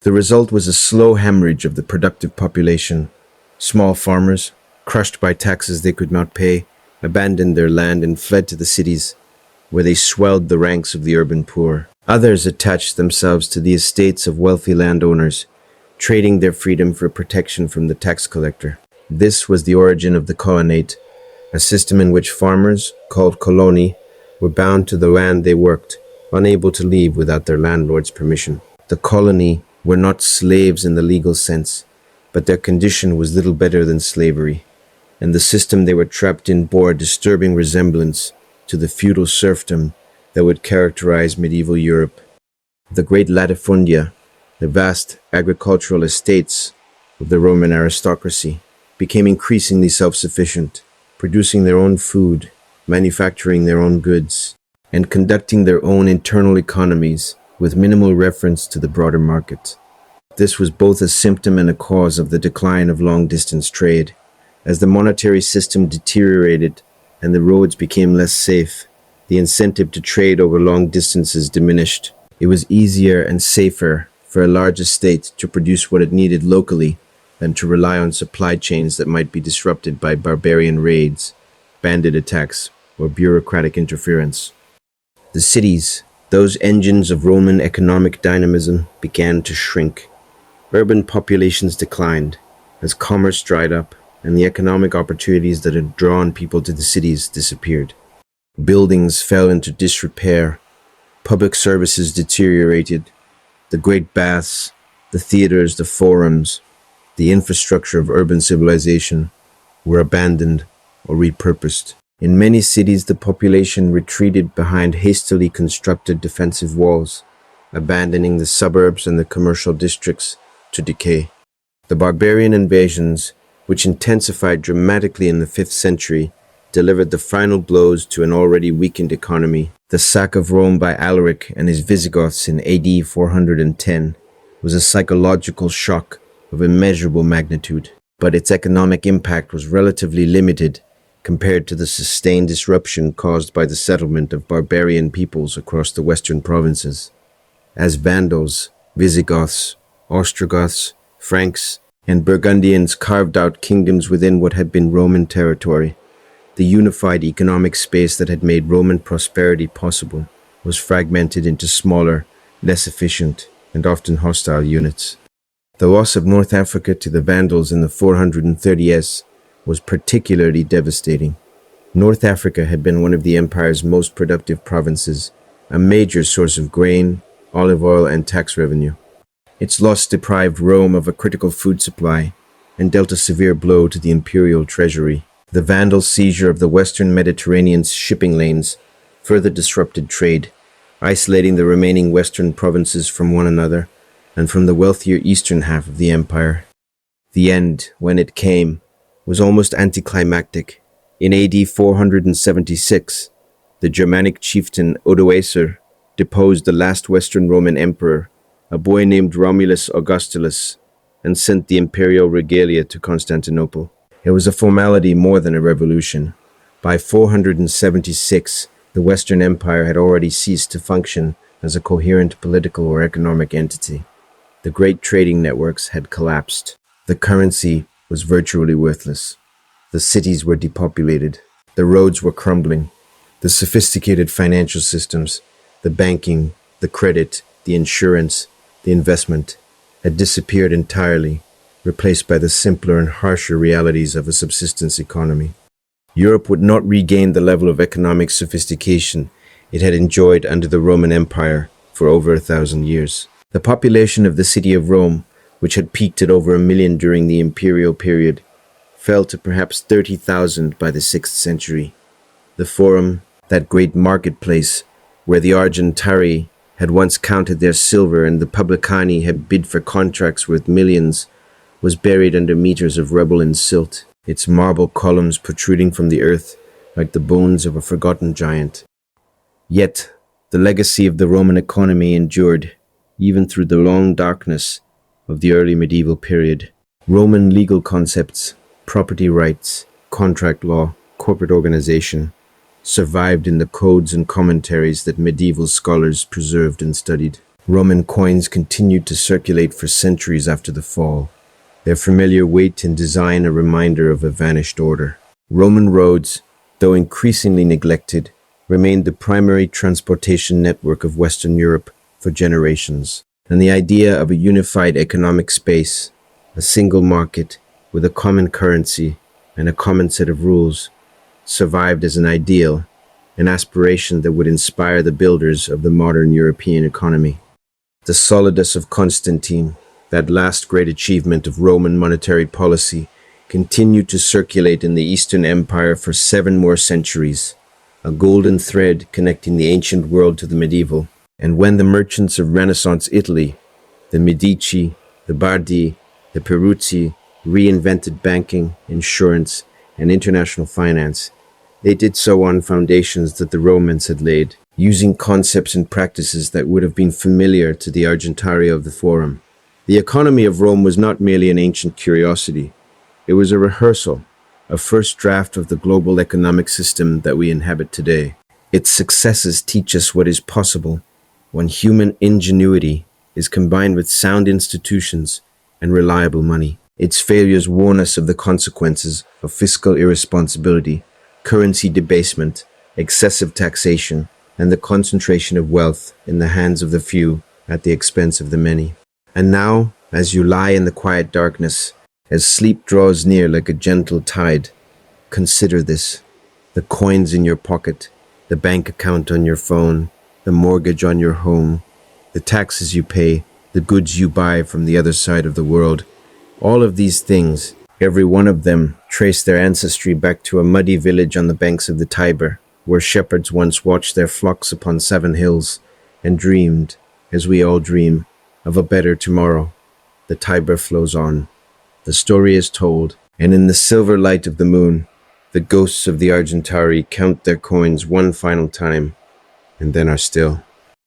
The result was a slow hemorrhage of the productive population. Small farmers, crushed by taxes they could not pay, abandoned their land and fled to the cities, where they swelled the ranks of the urban poor. Others attached themselves to the estates of wealthy landowners, trading their freedom for protection from the tax collector. This was the origin of the colonate, a system in which farmers, called coloni, were bound to the land they worked, unable to leave without their landlord's permission. The colony were not slaves in the legal sense, but their condition was little better than slavery, and the system they were trapped in bore a disturbing resemblance to the feudal serfdom that would characterize medieval Europe. The great latifundia, the vast agricultural estates of the Roman aristocracy, became increasingly self-sufficient, producing their own food, manufacturing their own goods, and conducting their own internal economies with minimal reference to the broader market. This was both a symptom and a cause of the decline of long-distance trade. As the monetary system deteriorated and the roads became less safe, the incentive to trade over long distances diminished. It was easier and safer for a large estate to produce what it needed locally than to rely on supply chains that might be disrupted by barbarian raids, bandit attacks, or bureaucratic interference. The cities, those engines of Roman economic dynamism, began to shrink. Urban populations declined as commerce dried up and the economic opportunities that had drawn people to the cities disappeared. Buildings fell into disrepair, public services deteriorated, the great baths, the theaters, the forums, the infrastructure of urban civilization were abandoned or repurposed. In many cities, the population retreated behind hastily constructed defensive walls, abandoning the suburbs and the commercial districts to decay. The barbarian invasions, which intensified dramatically in the 5th century, delivered the final blows to an already weakened economy. The sack of Rome by Alaric and his Visigoths in AD 410 was a psychological shock of immeasurable magnitude, but its economic impact was relatively limited compared to the sustained disruption caused by the settlement of barbarian peoples across the western provinces. As Vandals, Visigoths, Ostrogoths, Franks, and Burgundians carved out kingdoms within what had been Roman territory, the unified economic space that had made Roman prosperity possible was fragmented into smaller, less efficient, and often hostile units. The loss of North Africa to the Vandals in the 430s was particularly devastating. North Africa had been one of the empire's most productive provinces, a major source of grain, olive oil, and tax revenue. Its loss deprived Rome of a critical food supply and dealt a severe blow to the imperial treasury. The Vandal seizure of the western Mediterranean's shipping lanes further disrupted trade, isolating the remaining western provinces from one another and from the wealthier eastern half of the empire. The end, when it came, was almost anticlimactic. In AD 476, the Germanic chieftain Odoacer deposed the last Western Roman emperor, a boy named Romulus Augustulus, and sent the imperial regalia to Constantinople. It was a formality more than a revolution. By 476, the Western Empire had already ceased to function as a coherent political or economic entity. The great trading networks had collapsed. The currency was virtually worthless. The cities were depopulated. The roads were crumbling. The sophisticated financial systems, the banking, the credit, the insurance, the investment, had disappeared entirely, replaced by the simpler and harsher realities of a subsistence economy. Europe would not regain the level of economic sophistication it had enjoyed under the Roman Empire for over 1,000 years. The population of the city of Rome, which had peaked at over 1 million during the imperial period, fell to perhaps 30,000 by the 6th century. The Forum, that great marketplace where the Argentarii had once counted their silver and the Publicani had bid for contracts worth millions, was buried under meters of rubble and silt, its marble columns protruding from the earth like the bones of a forgotten giant. Yet, the legacy of the Roman economy endured, even through the long darkness of the early medieval period. Roman legal concepts, property rights, contract law, corporate organization, survived in the codes and commentaries that medieval scholars preserved and studied. Roman coins continued to circulate for centuries after the fall, their familiar weight and design a reminder of a vanished order. Roman roads, though increasingly neglected, remained the primary transportation network of Western Europe for generations, and the idea of a unified economic space, a single market with a common currency and a common set of rules, survived as an ideal, an aspiration that would inspire the builders of the modern European economy. The solidus of Constantine, that last great achievement of Roman monetary policy, continued to circulate in the Eastern Empire for 7 more centuries, a golden thread connecting the ancient world to the medieval. And when the merchants of Renaissance Italy, the Medici, the Bardi, the Peruzzi, reinvented banking, insurance, and international finance, they did so on foundations that the Romans had laid, using concepts and practices that would have been familiar to the Argentarii of the Forum. The economy of Rome was not merely an ancient curiosity. It was a rehearsal, a first draft of the global economic system that we inhabit today. Its successes teach us what is possible when human ingenuity is combined with sound institutions and reliable money. Its failures warn us of the consequences of fiscal irresponsibility, currency debasement, excessive taxation, and the concentration of wealth in the hands of the few at the expense of the many. And now, as you lie in the quiet darkness, as sleep draws near like a gentle tide, consider this: the coins in your pocket, the bank account on your phone, the mortgage on your home, the taxes you pay, the goods you buy from the other side of the world. All of these things, every one of them, trace their ancestry back to a muddy village on the banks of the Tiber, where shepherds once watched their flocks upon 7 hills and dreamed, as we all dream, of a better tomorrow. The Tiber flows on. The story is told, and in the silver light of the moon, the ghosts of the Argentarii count their coins one final time, and then are still.